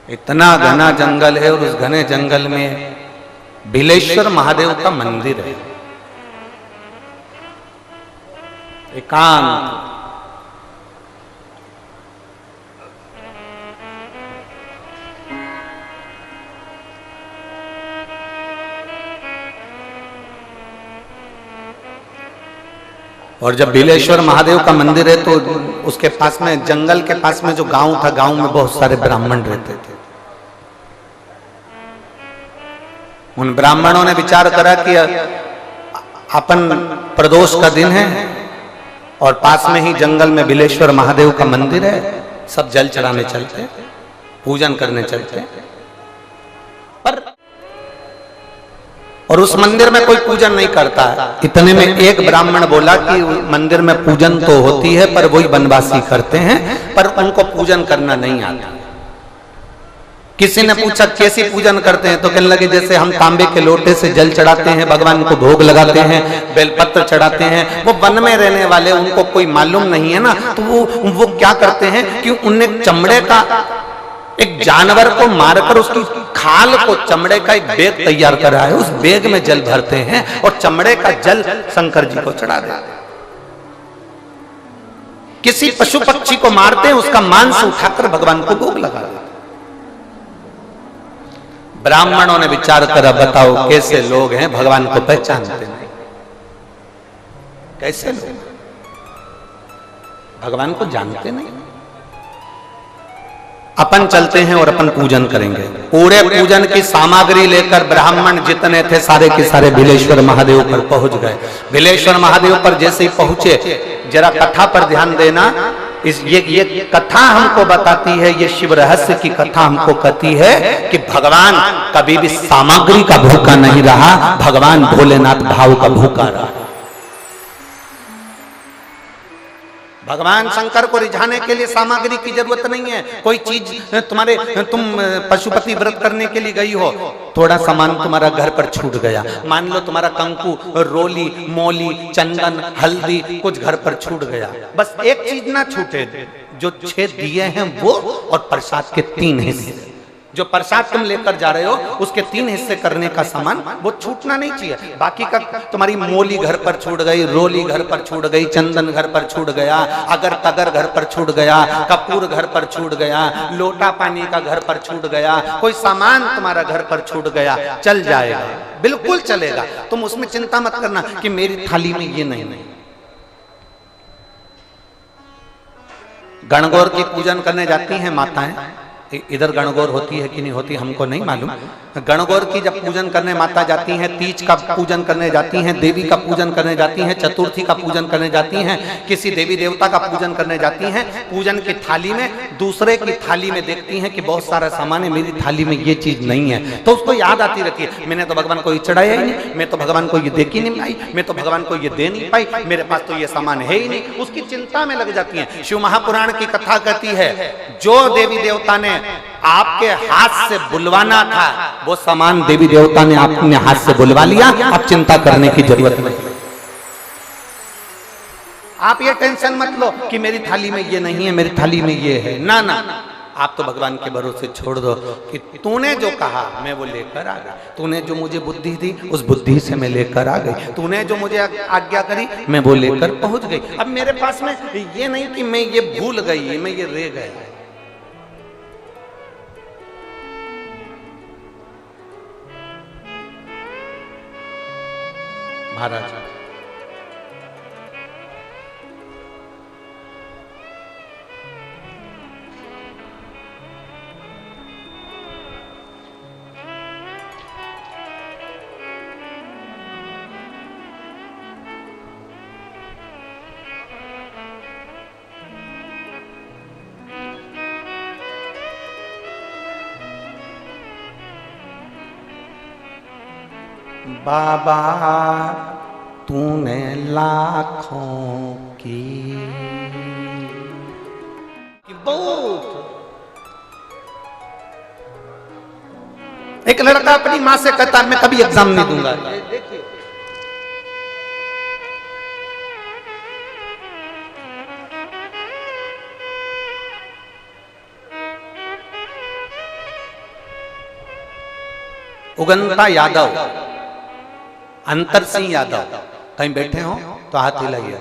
इतना घना जंगल है, और उस घने जंगल में बिलेश्वर महादेव का मंदिर है, एकांत। और जब बिलेश्वर महादेव का मंदिर है तो उसके पास में, जंगल के पास में जो गांव था, गांव में बहुत सारे ब्राह्मण रहते थे। उन ब्राह्मणों ने विचार करा कि अपन प्रदोष का दिन है और पास में ही जंगल में बिलेश्वर महादेव का मंदिर है, सब जल चढ़ाने चलते, पूजन करने चलते। पर और उस मंदिर में कोई पूजन नहीं करता है। इतने में एक ब्राह्मण बोला कि मंदिर में पूजन तो होती है, पर वही वनवासी करते हैं, पर उनको पूजन करना नहीं आता। किसी ने पूछा कैसी पूजन करते हैं, तो कहने लगे जैसे हम तांबे के लोटे से जल चढ़ाते हैं, भगवान को भोग लगाते हैं, बेलपत्र चढ़ाते हैं। वो वन में रहने वाले, उनको कोई मालूम नहीं है ना, तो वो क्या करते हैं कि उन्हें चमड़े का, एक जानवर को मारकर उसकी खाल को, चमड़े का एक बैग तैयार करा है, उस बैग में जल भरते हैं और चमड़े का जल शंकर जी को चढ़ा देते हैं। किसी पशु पक्षी को मारते हैं, उसका मांस उठाकर भगवान को भोग लगा देते हैं। ब्राह्मणों ने विचार करा, बताओ कैसे लोग हैं, भगवान को पहचानते नहीं, कैसे लोग भगवान को जानते नहीं। अपन चलते हैं और अपन पूजन करेंगे। पूरे पूजन की सामग्री लेकर ब्राह्मण जितने थे सारे के सारे बिलेश्वर महादेव पर पहुंच गए। बिलेश्वर महादेव पर जैसे ही पहुंचे, जरा कथा पर ध्यान देना, ये कथा हमको बताती है, ये शिव रहस्य की कथा हमको कहती है कि भगवान कभी भी सामग्री का भूखा नहीं रहा, भगवान भोलेनाथ भाव का भूखा रहा। भगवान शंकर को रिझाने के लिए सामग्री की जरूरत नहीं है। कोई चीज तुम पशुपति व्रत करने के लिए गई हो, थोड़ा सामान तुम्हारा घर पर छूट गया, मान लो तुम्हारा कंकु, रोली, मोली, चंदन, हल्दी कुछ घर पर छूट गया, बस एक चीज ना छूटे, जो 6 दिए हैं वो, और प्रसाद के 3 हिस्से। जो प्रसाद तुम लेकर जा रहे हो उसके 3 हिस्से करने का सामान वो छूटना नहीं चाहिए। बाकी का तुम्हारी मोली घर पर छूट गई, रोली घर पर छूट गई, चंदन घर पर छूट गया, अगर तगर घर पर छूट गया, कपूर घर पर छूट गया, लोटा पानी का घर पर छूट गया, कोई सामान तुम्हारा घर पर छूट गया, चल जाएगा, बिल्कुल चलेगा। तुम उसमें चिंता मत करना कि मेरी थाली में ये नहीं। गणगौर की पूजन करने जाती हैं माताएं, इधर गणगौर होती है कि नहीं होती हमको नहीं मालूम। गणगौर की जब पूजन करने माता जाती हैं, तीज का पूजन करने जाती हैं, देवी का पूजन करने जाती हैं, चतुर्थी का पूजन करने जाती हैं, किसी देवी देवता का पूजन करने जाती हैं, पूजन की थाली में दूसरे की थाली में देखती हैं कि बहुत सारा सामान है, मेरी थाली में ये चीज नहीं है, तो उसको याद आती रहती है, मैंने तो भगवान को ये चढ़ाया ही नहीं, मैं तो भगवान को ये दे ही नहीं पाई, मैं तो भगवान को ये दे नहीं पाई, मेरे पास तो ये सामान है ही नहीं, उसकी चिंता में लग जाती है। शिव महापुराण की कथा कहती है, जो देवी देवता ने आपके हाथ से बुलवाना था वो सामान देवी देवता ने अपने हाथ से बुलवा लिया, अब चिंता करने की जरूरत नहीं। आप ये टेंशन मत लो कि मेरी थाली में ये नहीं है, मेरी थाली में ये है, ना ना, आप तो भगवान के भरोसे छोड़ दो कि तूने जो कहा मैं वो लेकर आ गया, तूने जो मुझे बुद्धि दी उस बुद्धि से मैं लेकर आ गई, तूने जो मुझे आज्ञा करी मैं वो लेकर पहुंच गई। अब मेरे पास में ये नहीं कि मैं ये भूल गई, मैं ये रह गया। महाराज बाबा तूने लाखों की बहुत। एक लड़का अपनी माँ से कहता मैं कभी एग्जाम नहीं दूंगा। देखिए उगंता यादव, अंतर सिंह यादव, कहीं बैठे हो तो हाथ हिलाइए।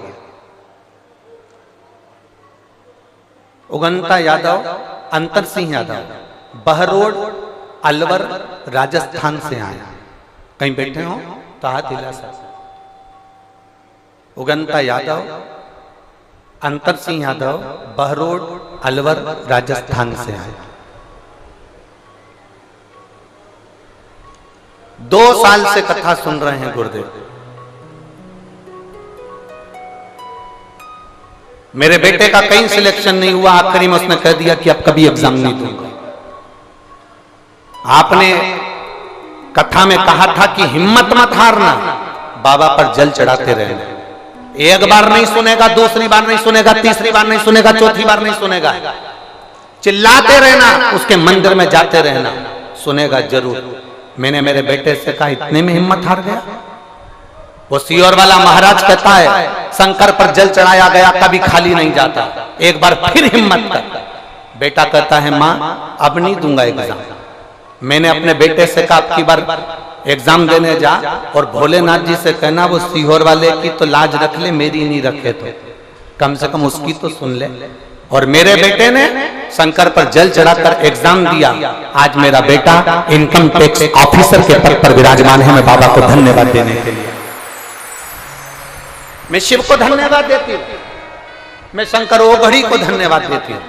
उगंता यादव, अंतर सिंह यादव, बहरोड अलवर राजस्थान से आए, कहीं बैठे हो तो हाथ हिला सकते। उगंता यादव, अंतर सिंह यादव, बहरोड अलवर राजस्थान से आए। 2 साल से कथा सुन रहे हैं गुरुदेव। मेरे बेटे का कहीं सिलेक्शन नहीं हुआ, आखिरी में उसने कह दिया कि अब कभी एग्जाम नहीं दूंगा। आपने कथा में कहा था कि हिम्मत मत हारना, बाबा पर जल चढ़ाते रहना। एक बार नहीं सुनेगा, दूसरी बार नहीं सुनेगा, तीसरी बार नहीं सुनेगा, चौथी बार नहीं सुनेगा, चिल्लाते रहना, उसके मंदिर में जाते रहना, सुनेगा जरूर। मैंने मेरे बेटे से कहा इतने में हिम्मत हार गया। वो सीहोर वाला महाराज कहता है शंकर पर जल चढ़ाया गया कभी खाली नहीं जाता, एक बार फिर हिम्मत कर। बेटा कहता है माँ अब नहीं दूंगा एग्जाम। मैंने अपने बेटे से कहा अब की बार एग्जाम देने जा और भोलेनाथ जी से कहना वो सीहोर वाले की तो लाज रख ले, मेरी नहीं रखे तो कम से कम उसकी तो सुन ले। और मेरे बेटे ने शंकर पर जल चढ़ाकर एग्जाम दिया। आज मेरा बेटा इनकम टैक्स ऑफिसर के पद पर विराजमान है। मैं बाबा को धन्यवाद देने के लिए, मैं शिव को धन्यवाद देती हूँ, मैं शंकर ओघड़ी को धन्यवाद देती हूँ,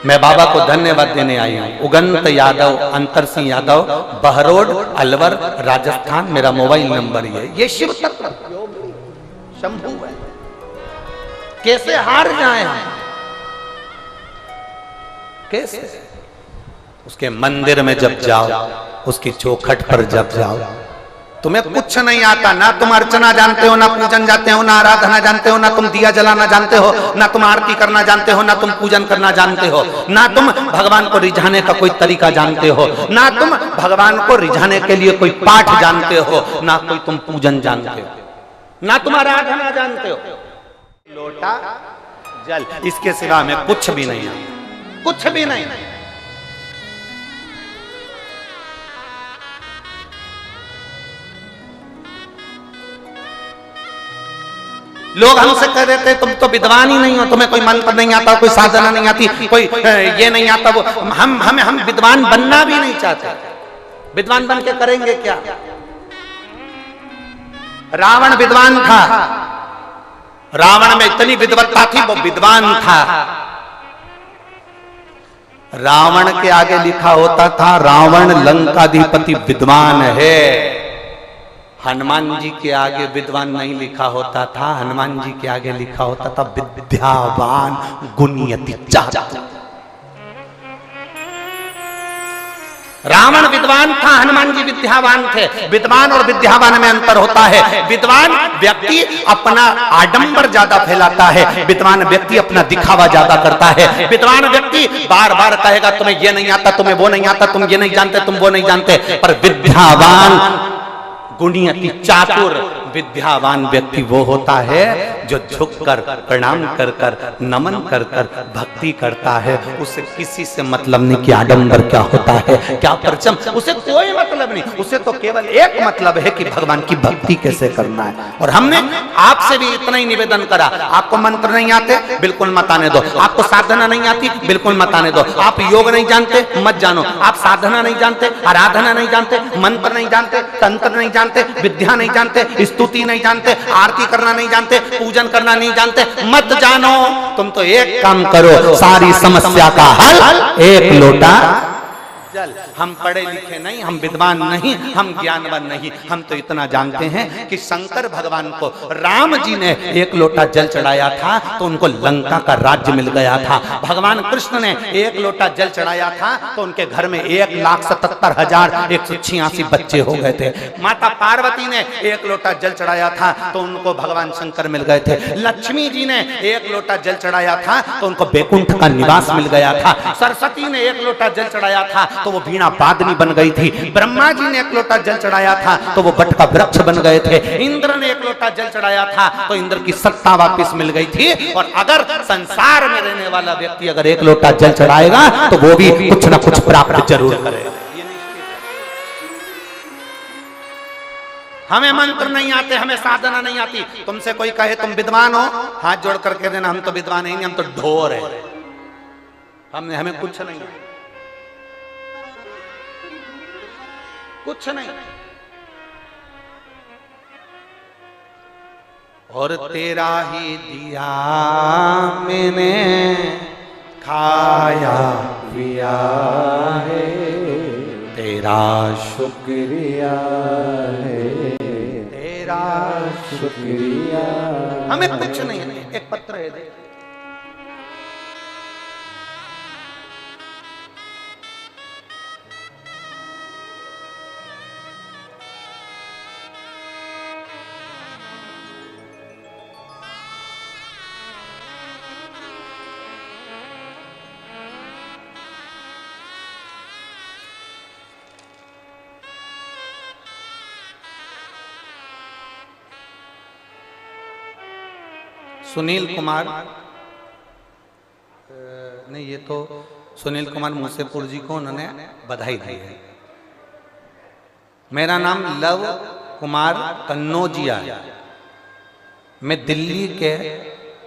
मैं बाबा को धन्यवाद देने आई हूँ। उगंत यादव, अंतर सिंह यादव, बहरोड अलवर राजस्थान, मेरा मोबाइल नंबर ये। ये शिव तत्व शंभू है, कैसे हार जाए हम, कैसे? उसके मंदिर में जब जाओ, उसकी चौखट पर जब जाओ, तुम्हें कुछ नहीं आता, ना तुम अर्चना जानते हो, ना पूजन जानते हो, ना आराधना जानते हो, ना तुम दिया जलाना जानते हो, ना तुम आरती करना जानते हो, ना तुम पूजन करना जानते हो, ना तुम भगवान को रिझाने का कोई तरीका जानते हो, ना तुम भगवान को रिझाने के लिए कोई पाठ जानते हो, ना कोई तुम पूजन जानते हो, ना तुम आराधना जानते हो। लोटा जल, इसके सिवा में कुछ भी नहीं है, कुछ भी नहीं। लोग हमसे कह देते तुम तो विद्वान ही नहीं हो, तुम्हें कोई मंत्र नहीं आता, कोई साधना नहीं आती, कोई ये नहीं आता, वो हम विद्वान बनना भी नहीं चाहते। विद्वान बन के करेंगे क्या? रावण विद्वान था, रावण में इतनी विद्वत्ता थी, वो विद्वान था। रावण के आगे लिखा होता था रावण लंकाधिपति विद्वान है। हनुमान जी के आगे विद्वान नहीं लिखा होता था, हनुमान जी के आगे लिखा होता था विद्यावान गुणयति चातुर। रावण विद्वान था, हनुमान जी विद्यावान थे। विद्वान और विद्यावान में अंतर होता है। विद्वान व्यक्ति अपना आडंबर ज्यादा फैलाता है, विद्वान व्यक्ति अपना दिखावा ज्यादा करता है। विद्वान व्यक्ति बार बार कहेगा तुम्हें ये नहीं आता, तुम्हें वो नहीं आता, तुम ये नहीं जानते, तुम वो नहीं जानते। पर विद्यावान गुणयति चातुर, विद्यावान व्यक्ति वो होता है जो झुककर प्रणाम कर कर नमन कर कर भक्ति करता है। उसे किसी से मतलब नहीं कि आडंबर क्या होता है, क्या परचम, उसे कोई मतलब नहीं। उसे तो केवल एक मतलब है कि भगवान की भक्ति कैसे करना है। और हमने आपसे भी इतना ही निवेदन करा, आपको मंत्र नहीं आते बिल्कुल मत आने दो, आपको साधना नहीं आती बिल्कुल मत आने दो, आप योग नहीं जानते मत जानो, आप साधना नहीं जानते, आराधना नहीं जानते, मंत्र नहीं जानते, तंत्र नहीं जानते, विद्या नहीं जानते, स्तुति नहीं जानते, आरती करना नहीं जानते, पूजन करना नहीं जानते, मत जानो। तुम तो एक काम करो, सारी समस्या का हल एक लोटा जल। हम पढ़े लिखे नहीं, हम विद्वान नहीं, हम ज्ञानवान नहीं, हम तो इतना जानते हैं कि शंकर भगवान को राम जी ने एक लोटा जल चढ़ाया था तो उनको लंका का राज्य मिल गया था। भगवान कृष्ण ने एक लोटा जल चढ़ाया था तो उनके घर में 1,77,186 बच्चे हो गए थे। माता पार्वती ने एक लोटा जल चढ़ाया था तो उनको भगवान शंकर मिल गए थे। लक्ष्मी जी ने एक लोटा जल चढ़ाया था तो उनको बैकुंठ का निवास मिल गया था। सरस्वती ने एक लोटा जल चढ़ाया था तो वो वीणा वादनी बन गई थी। ब्रह्मा जी ने एक लोटा जल चढ़ाया था तो वो बट का वृक्ष बन गए थे। इंद्र ने एक लोटा जल चढ़ाया था तो इंद्र की सत्ता वापस मिल गई थी। और अगर संसार में रहने वाला व्यक्ति अगर एक लोटा जल चढ़ाएगा तो वो भी कुछ ना कुछ प्राप्त जरूर करेगा। हमें मंत्र नहीं आते, हमें साधना नहीं आती। तुमसे कोई कहे तुम विद्वान हो, हाथ जोड़ करके देना हम तो विद्वान नहीं, हम तो ढोर है, हमें कुछ नहीं, कुछ नहीं। और तेरा ही दिया मैंने खाया पिया है, तेरा शुक्रिया है, तेरा शुक्रिया। हमें कुछ नहीं है। एक पत्र है देख, सुनील कुमार, नहीं ये तो सुनील कुमार मूसेपुर जी को उन्होंने बधाई दी है। मेरा नाम लव कुमार कन्नौजिया है। मैं दिल्ली के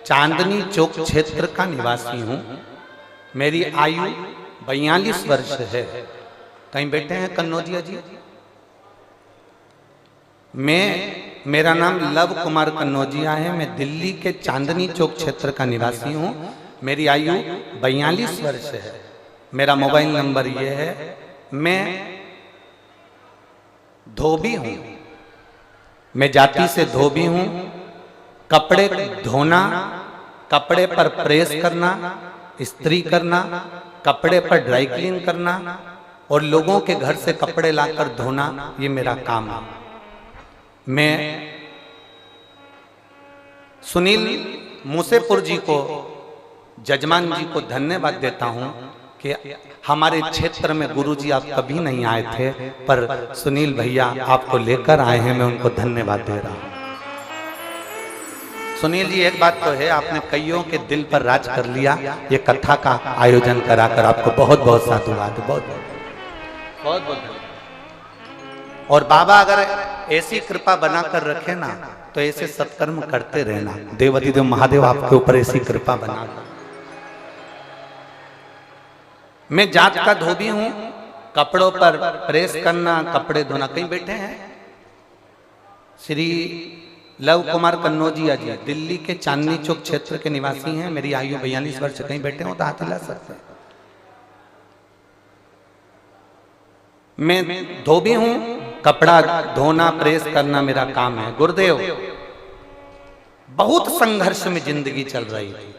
चांदनी चौक क्षेत्र का निवासी हूँ। मेरी आयु 42 वर्ष है। कहीं बैठे हैं कन्नौजिया जी? मेरा नाम लव कुमार कन्नौजिया है। मैं दिल्ली के चांदनी चौक क्षेत्र का निवासी हूँ। मेरी आयु 42 वर्ष है। मेरा मोबाइल नंबर ये है। मैं धोबी हूँ, मैं जाति से धोबी हूँ। कपड़े धोना, कपड़े पर प्रेस करना, इस्त्री करना, कपड़े पर ड्राई क्लीन करना और लोगों के घर से कपड़े लाकर धोना, ये मेरा काम है। मैं सुनील मूसेपुर जी को, जजमान जी को धन्यवाद देता हूं कि हमारे क्षेत्र में गुरुजी आप कभी नहीं आए थे, पर सुनील भैया आपको लेकर आए हैं। मैं उनको धन्यवाद दे रहा हूं। सुनील जी, एक बात तो है, आपने कईयों के दिल पर राज कर लिया। ये कथा का आयोजन कराकर आपको बहुत बहुत साधुवाद, बहुत बहुत बहुत। और बाबा अगर ऐसी कृपा बनाकर रखे ना तो ऐसे सत्कर्म करते रहना। देवाधिदेव महादेव आपके ऊपर ऐसी कृपा बना। मैं जात का धोबी हूं। कपड़ों पर प्रेस करना, कपड़े धोना। कहीं बैठे हैं श्री लव कुमार कन्नौजिया जी, दिल्ली के चांदनी चौक क्षेत्र के निवासी हैं। मेरी आयु 42 वर्ष। कहीं बैठे हो तो हाथ हिला सकते हैं। मैं धोबी हूं, कपड़ा धोना प्रेस करना मेरा काम है। गुरुदेव, बहुत संघर्ष में जिंदगी चल रही थी,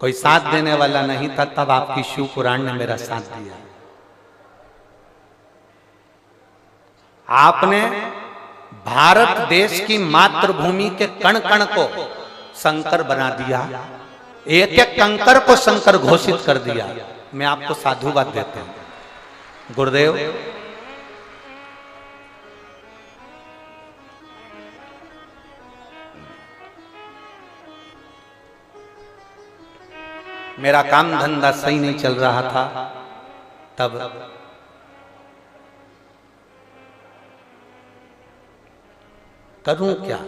कोई साथ देने वाला नहीं था, तब आपकी शिव पुराण ने मेरा साथ दिया। आपने भारत देश की मातृभूमि के कण कण को शंकर बना दिया, एक एक कंकर को शंकर घोषित कर दिया। मैं आपको साधुवाद देता हूं गुरुदेव। मेरा काम धंधा सही नहीं चल रहा था, तब करूं क्या?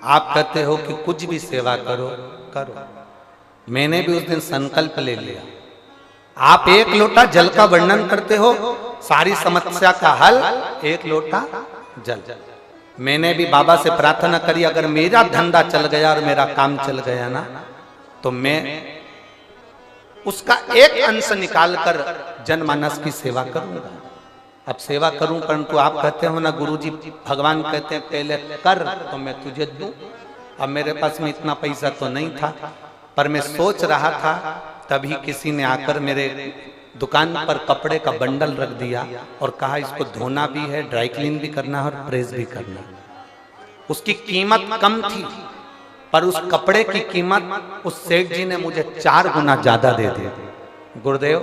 आप कहते हो कि कुछ भी सेवा करो करो। मैंने भी उस दिन संकल्प ले लिया। आप एक लोटा जल का वर्णन करते हो, सारी समस्या का हल एक लोटा जल। मैंने भी बाबा से प्रार्थना करी, अगर मेरा धंधा चल गया और मेरा काम चल गया ना, तो मैं उसका एक अंश निकालकर जनमानस की सेवा करूंगा। अब सेवा करूं, परंतु आप कहते हो ना गुरुजी, भगवान कहते हैं पहले कर तो मैं तुझे दूं। अब मेरे पास में इतना पैसा तो नहीं था, पर मैं सोच रहा था, तभी किसी ने आकर मेरे दुकान पर कपड़े का बंडल रख दिया और कहा इसको धोना भी है, ड्राई क्लीन भी करना है और प्रेस भी करना है। उसकी कीमत कम थी, पर उस कपड़े की कीमत उस सेठ जी ने मुझे 4 गुना ज्यादा दे दी। गुरुदेव,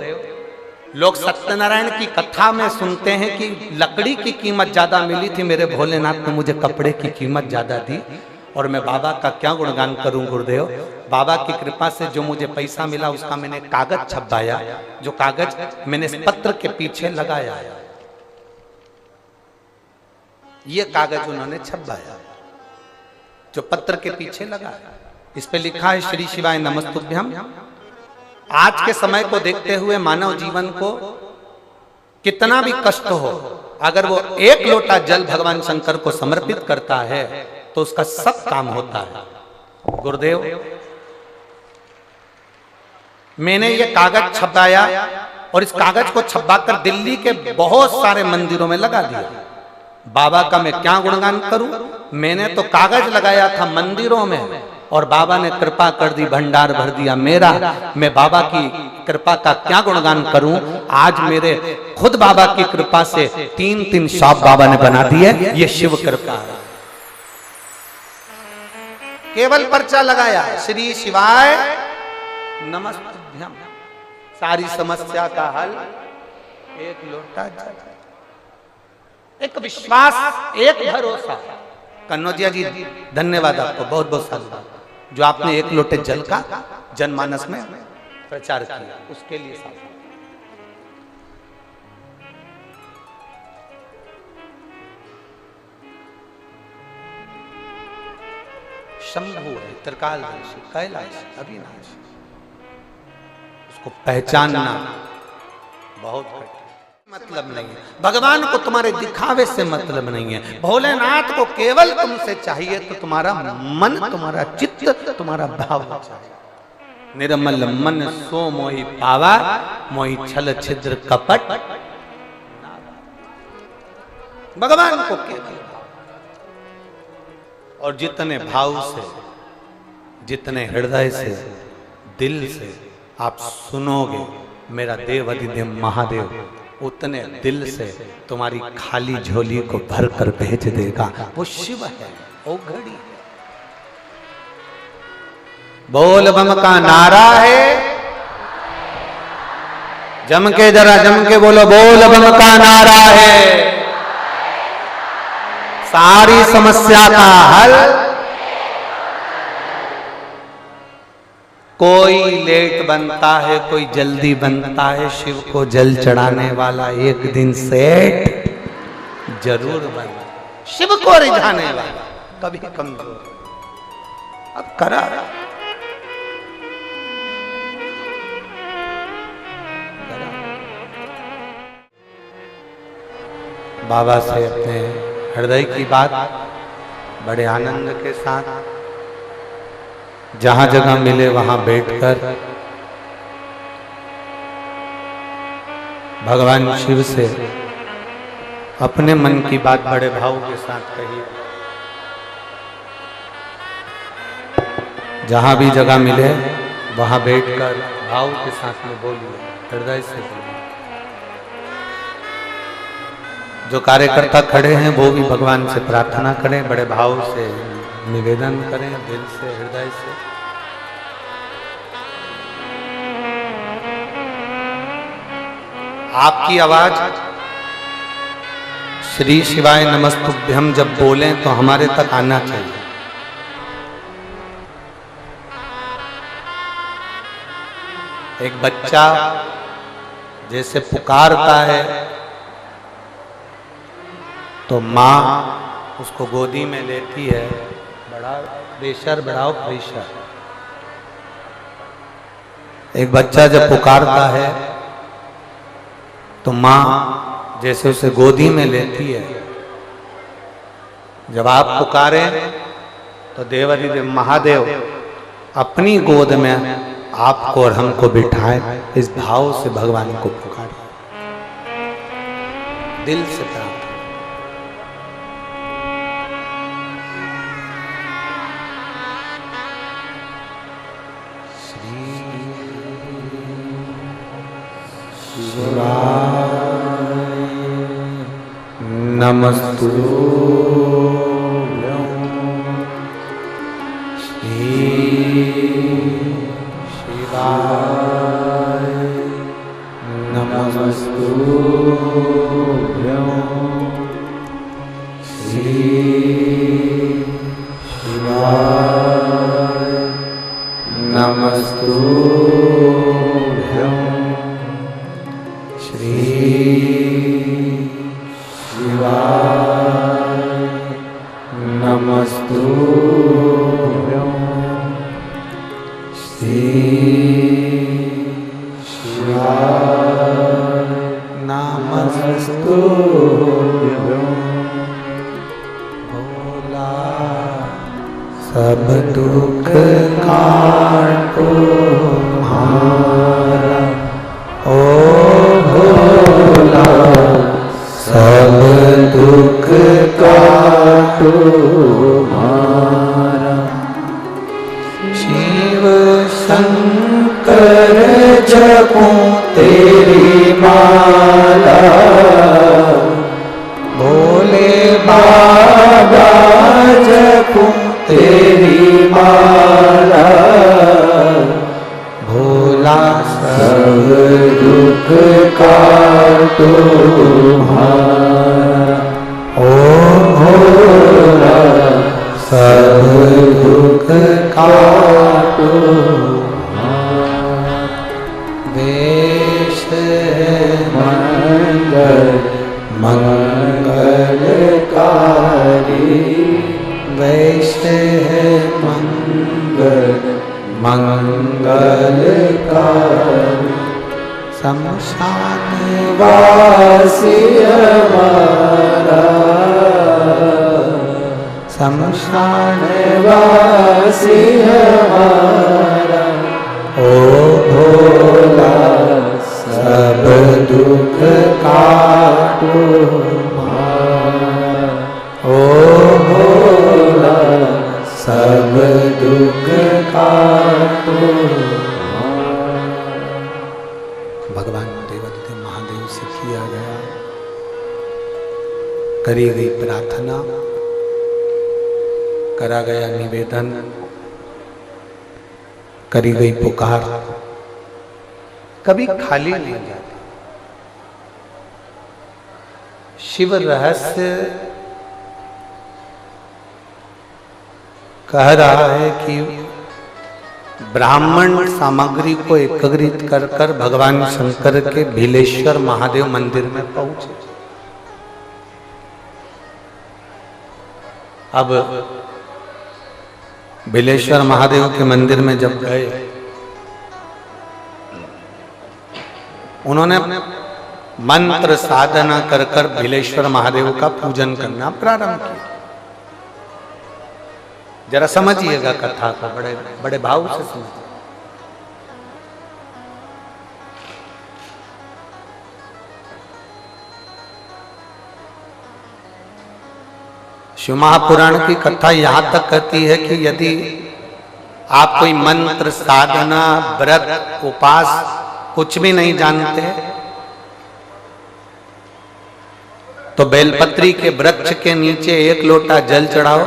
लोग सत्यनारायण की कथा में सुनते हैं कि लकड़ी की कीमत ज्यादा मिली थी, मेरे भोलेनाथ ने मुझे कपड़े की कीमत ज्यादा दी। और मैं बाबा का क्या गुणगान करूं गुरुदेव। बाबा की कृपा से जो मुझे पैसा मिला उसका मैंने कागज छपवाया, जो कागज मैंने इस पत्र के पीछे लगाया, ये कागज उन्होंने छपवाया जो पत्र के पीछे लगा। इस पे लिखा है श्री शिवाय नमस्तुभ्यम। आज के समय को देखते हुए मानव जीवन को कितना भी कष्ट हो, अगर वो एक लोटा जल भगवान शंकर को समर्पित करता है तो उसका सब काम होता है। गुरुदेव, मैंने ये कागज छपवाया और इस कागज को छपवाकर दिल्ली के बहुत सारे मंदिरों में लगा दिया। बाबा का मैं क्या गुणगान करूं। मैंने तो कागज लगाया था मंदिरों में और बाबा ने कृपा कर दी, भंडार भर दिया मेरा। मैं बाबा की कृपा का क्या गुणगान करूं। आज मेरे खुद बाबा की कृपा से 3-3 शॉप बाबा ने बना दिए। ये शिव कृपा है। केवल पर्चा लगाया, श्री शिवाय नमस्तुभ्यम, सारी समस्या का हल एक लोटा जल, एक विश्वास, एक भरोसा। कन्नौजिया जी, धन्यवाद आपको, बहुत बहुत साधुवाद जो आपने एक लोटे जल का जनमानस में प्रचार किया, उसके लिए साधुवाद। शंभु है, त्रिकालदर्शी, कैलाश, अविनाशी, उसको पहचानना बहुत कठिन। मतलब नहीं है, भगवान को तुम्हारे दिखावे से मतलब नहीं है। भोलेनाथ को केवल तुमसे चाहिए तो तुम्हारा मन, तुम्हारा चित्त, तुम्हारा भाव चाहिए। निर्मल मन सो मोहि पावा, मोहि छल छिद्र कपट। भगवान को केवल, और जितने भाव से, जितने हृदय से, दिल से आप सुनोगे मेरा देव अधिदेव महादेव, उतने दिल से तुम्हारी खाली झोली को भर कर भेज देगा। वो शिव है, वो घड़ी है। बोल बम का नारा है, जम के जरा जम के बोलो, बोल बम का नारा है। सारी समस्या का हल। कोई लेट बनता है, कोई जल्दी बनता है, शिव को जल चढ़ाने वाला एक दिन सेठ जरूर बना। शिव को रिझाने वाला कभी कमजोर। अब करा बाबा से अपने हृदय की बात बड़े आनंद के साथ, जहां जगह मिले वहां बैठकर भगवान शिव से अपने मन की बात बड़े भाव के साथ कहिए। जहां भी जगह मिले वहां बैठकर भाव के साथ में बोलिए, हृदय से बोलिए। जो कार्यकर्ता खड़े हैं वो भी भगवान से प्रार्थना करें, बड़े भाव से निवेदन करें, दिल से, हृदय से। आपकी आवाज श्री शिवाय नमस्तुभ्यम जब बोलें तो हमारे तक आना चाहिए। एक बच्चा जैसे पुकारता है तो माँ उसको गोदी में लेती है, बड़ा प्रेशर, बढ़ाओ प्रेशर। एक बच्चा जब पुकारता है तो माँ जैसे उसे गोदी में लेती है। जब आप पुकारें तो देवाधिदेव महादेव अपनी गोद में आपको और हमको बिठाए। इस भाव से भगवान को पुकारें, दिल से प्रार्थना। नमस्तुभ्यं श्री शिवाय नमस्तुभ्यं श्री शिवाय नमस्तुभ्यं श्री शिवाय नमस्तुभ्यं श्री शिवाय नमस्तुभ्यं। भोला सब दुख काटो हमारा, ओ भोला सब दुख काटो हमारा। शिव शंकर जपो तेरी माला, भोले बाबा जपो तेरी माला। भोला सब दुख काटो हमारा, ओ भोला सब दुख काटो हमारा। वेश मंगल मंगलकारी, वेश है मंगल मंगलकारी। शमशान वासी हमारा, शमशान वासी हमारा। ओ भोला सब दुख काटो हमारा, ओ भोला सब दुख काटो। भगवान देवाधिदेव महादेव से किया गया, करी गई प्रार्थना, करा गया निवेदन, करी गई पुकार कभी खाली नहीं जाती। शिव रहस्य कह रहा है कि ब्राह्मण सामग्री को एकत्रित कर कर भगवान शंकर के भीलेश्वर महादेव मंदिर में पहुंचे। अब भीलेश्वर महादेव के मंदिर में जब गए, उन्होंने मंत्र साधना कर कर भीलेश्वर महादेव का पूजन करना प्रारंभ किया। जरा समझिएगा कथा को, बड़े बड़े भाव से समझिए। शिव महापुराण की कथा यहां तक कहती है कि यदि आप कोई मंत्र, साधना, व्रत, उपास कुछ भी नहीं जानते तो बेलपत्री के वृक्ष के नीचे एक लोटा जल चढ़ाओ,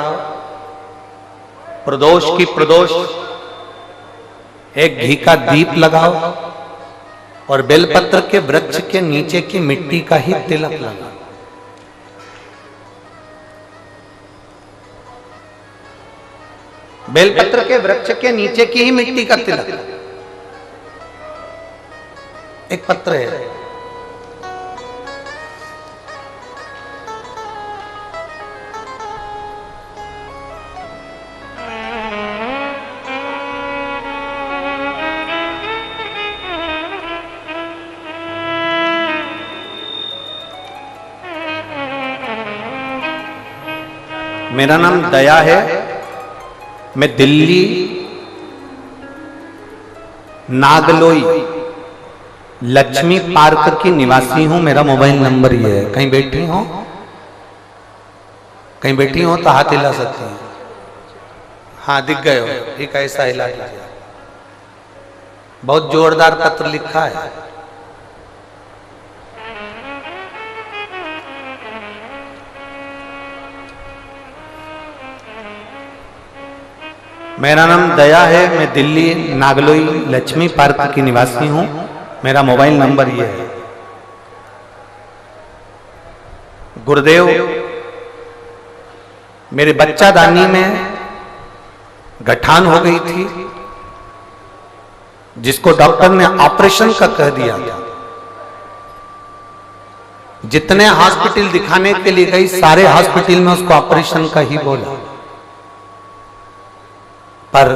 प्रदोष की प्रदोष एक घी का दीप लगाओ और बेलपत्र के वृक्ष के नीचे की मिट्टी का ही तिलक लगाओ। बेलपत्र के वृक्ष के नीचे की ही मिट्टी का तिलक, एक पत्र है, मेरा नाम दया है, मैं दिल्ली नागलोई लक्ष्मी पार्क की निवासी हूं। मेरा मोबाइल नंबर ये है। कहीं बैठी हो, कहीं बैठी हो तो हाथ हिला सकती हैं। हाँ दिख गए हो, ठीक है, ऐसा हिला लीजिए। बहुत जोरदार पत्र लिखा है। मेरा नाम दया है, मैं दिल्ली नागलोई लक्ष्मी पार्क की निवासी हूं। मेरा मोबाइल नंबर ये है। गुरुदेव, मेरे बच्चादानी में गठान हो गई थी जिसको डॉक्टर ने ऑपरेशन का कह दिया था। जितने हॉस्पिटल दिखाने के लिए गई सारे हॉस्पिटल में उसको ऑपरेशन का ही बोला। पर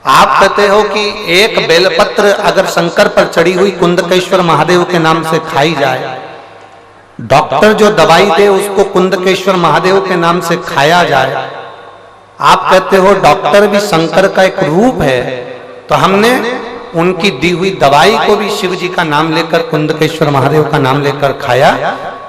आप कहते हो कि एक बेलपत्र अगर शंकर पर चढ़ी हुई कुंदकेश्वर महादेव के नाम से खाई जाए, डॉक्टर जो दवाई दे उसको कुंदकेश्वर महादेव के नाम से खाया जाए, आप कहते हो डॉक्टर भी शंकर का एक रूप है, तो हमने उनकी दी हुई दवाई को भी शिव जी का नाम लेकर, कुंदकेश्वर महादेव का नाम लेकर खाया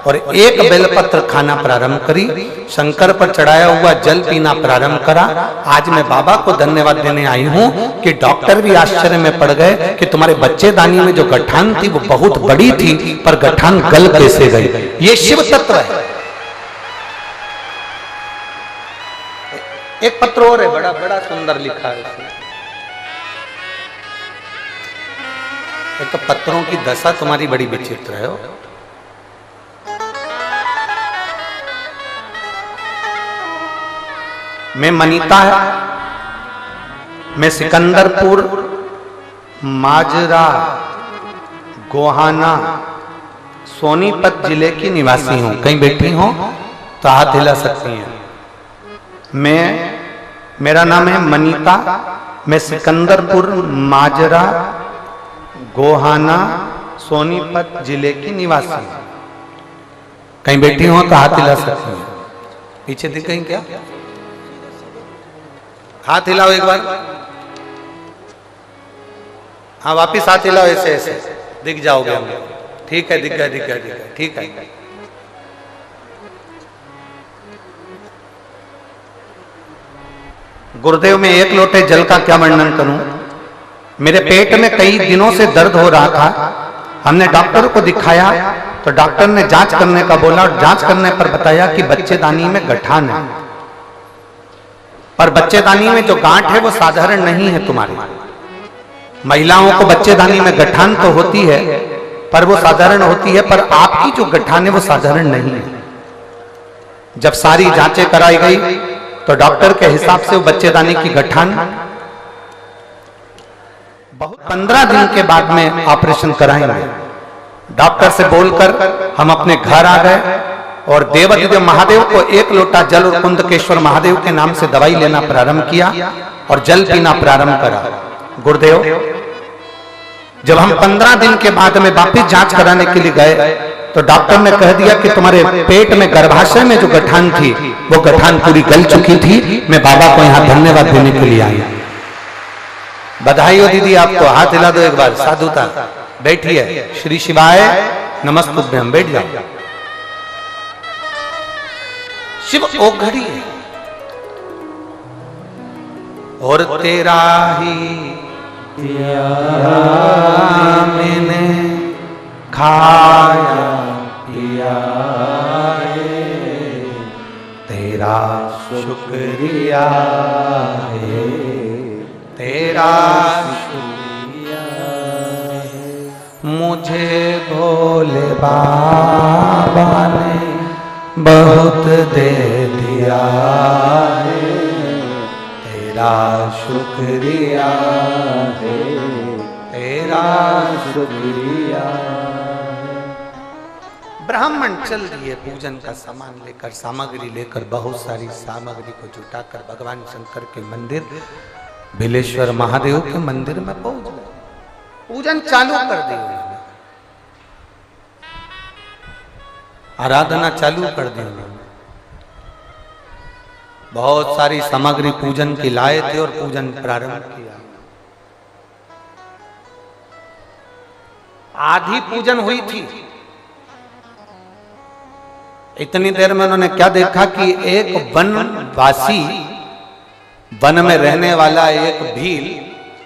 और एक बेलपत्र खाना प्रारंभ करी, शंकर पर चढ़ाया हुआ जल पीना प्रारंभ करा। आज मैं बाबा को धन्यवाद देने आई हूं कि डॉक्टर भी आश्चर्य में पड़ गए कि तुम्हारे बच्चेदानी में जो गठान थी वो बहुत बड़ी थी, पर गठान गल कैसे गई। ये शिव तत्व है। एक पत्र और है, बड़ा बड़ा सुंदर लिखा है उसमें। एक तो पत्रों की दशा तुम्हारी बड़ी विचित्र है। मैं मनीता है, मैं सिकंदरपुर माजरा गोहाना सोनीपत जिले की निवासी हूं। कहीं बैठी हो तो हाथ हिला सकती हैं। मेरा नाम है मनीता, मैं सिकंदरपुर माजरा गोहाना सोनीपत जिले की निवासी हूं। कहीं बैठी हो तो हाथ हिला सकती हैं। पीछे दिख गई क्या? हाथ हिलाओ एक बार। हाँ वापिस हाथ हिलाओ, ऐसे ऐसे दिख जाओगे हम। ठीक है, दिख गया दिख गया दिख गया, ठीक है। गुरुदेव, मैं एक लोटे जल का क्या वर्णन करूं। मेरे पेट में कई दिनों से दर्द हो रहा था। हमने डॉक्टर को दिखाया तो डॉक्टर ने जांच करने का बोला और जांच करने पर बताया कि बच्चेदानी में गठान है। पर बच्चेदानी में जो गांठ है वो साधारण नहीं है। तुम्हारी महिलाओं को बच्चेदानी में गठान तो होती है पर वो साधारण होती है, पर आपकी जो गठान है वो साधारण नहीं है। जब सारी जांचें कराई गई तो डॉक्टर के हिसाब से वो बच्चेदानी की गठान 15 दिन के बाद में ऑपरेशन कराएंगे। डॉक्टर से बोलकर हम अपने घर आ गए और देवाधिदेव महादेव को एक लोटा जल और कुंदकेश्वर महादेव के नाम से दवाई लेना प्रारंभ किया और जल पीना प्रारंभ करा। गुरुदेव, जब हम 15 दिन के बाद में वापिस जांच कराने के लिए गए तो डॉक्टर ने कह दिया कि तुम्हारे पेट में गर्भाशय में जो गठान थी वो गठान पूरी गल चुकी थी। मैं बाबा को यहाँ धन्यवाद देने के लिए आई। बधाई हो दीदी आपको। हाथ हिला दो एक बार। साधुता बैठिए। श्री शिवाय नमस्तुभ्यम। बैठ जाओ। शिव ओघड़ी है और तेरा ही दिया मैंने खाया पिया है, तेरा शुक्रिया है, तेरा शुक्रिया है। मुझे भोले बाबा ने बहुत दे दिया है, तेरा शुक्रिया है, तेरा शुक्रिया है। ब्राह्मण चल दिए पूजन का सामान लेकर, सामग्री लेकर, बहुत सारी सामग्री को जुटाकर भगवान शंकर के मंदिर बिलेश्वर महादेव के मंदिर में पहुंच गए। पूजन चालू कर दी उन्होंने, आराधना चालू कर दी उन्होंने। बहुत सारी सामग्री पूजन की लाए थे और पूजन प्रारंभ किया। आधी पूजन हुई थी, इतनी देर में उन्होंने क्या देखा कि एक वनवासी, वन में रहने वाला एक भील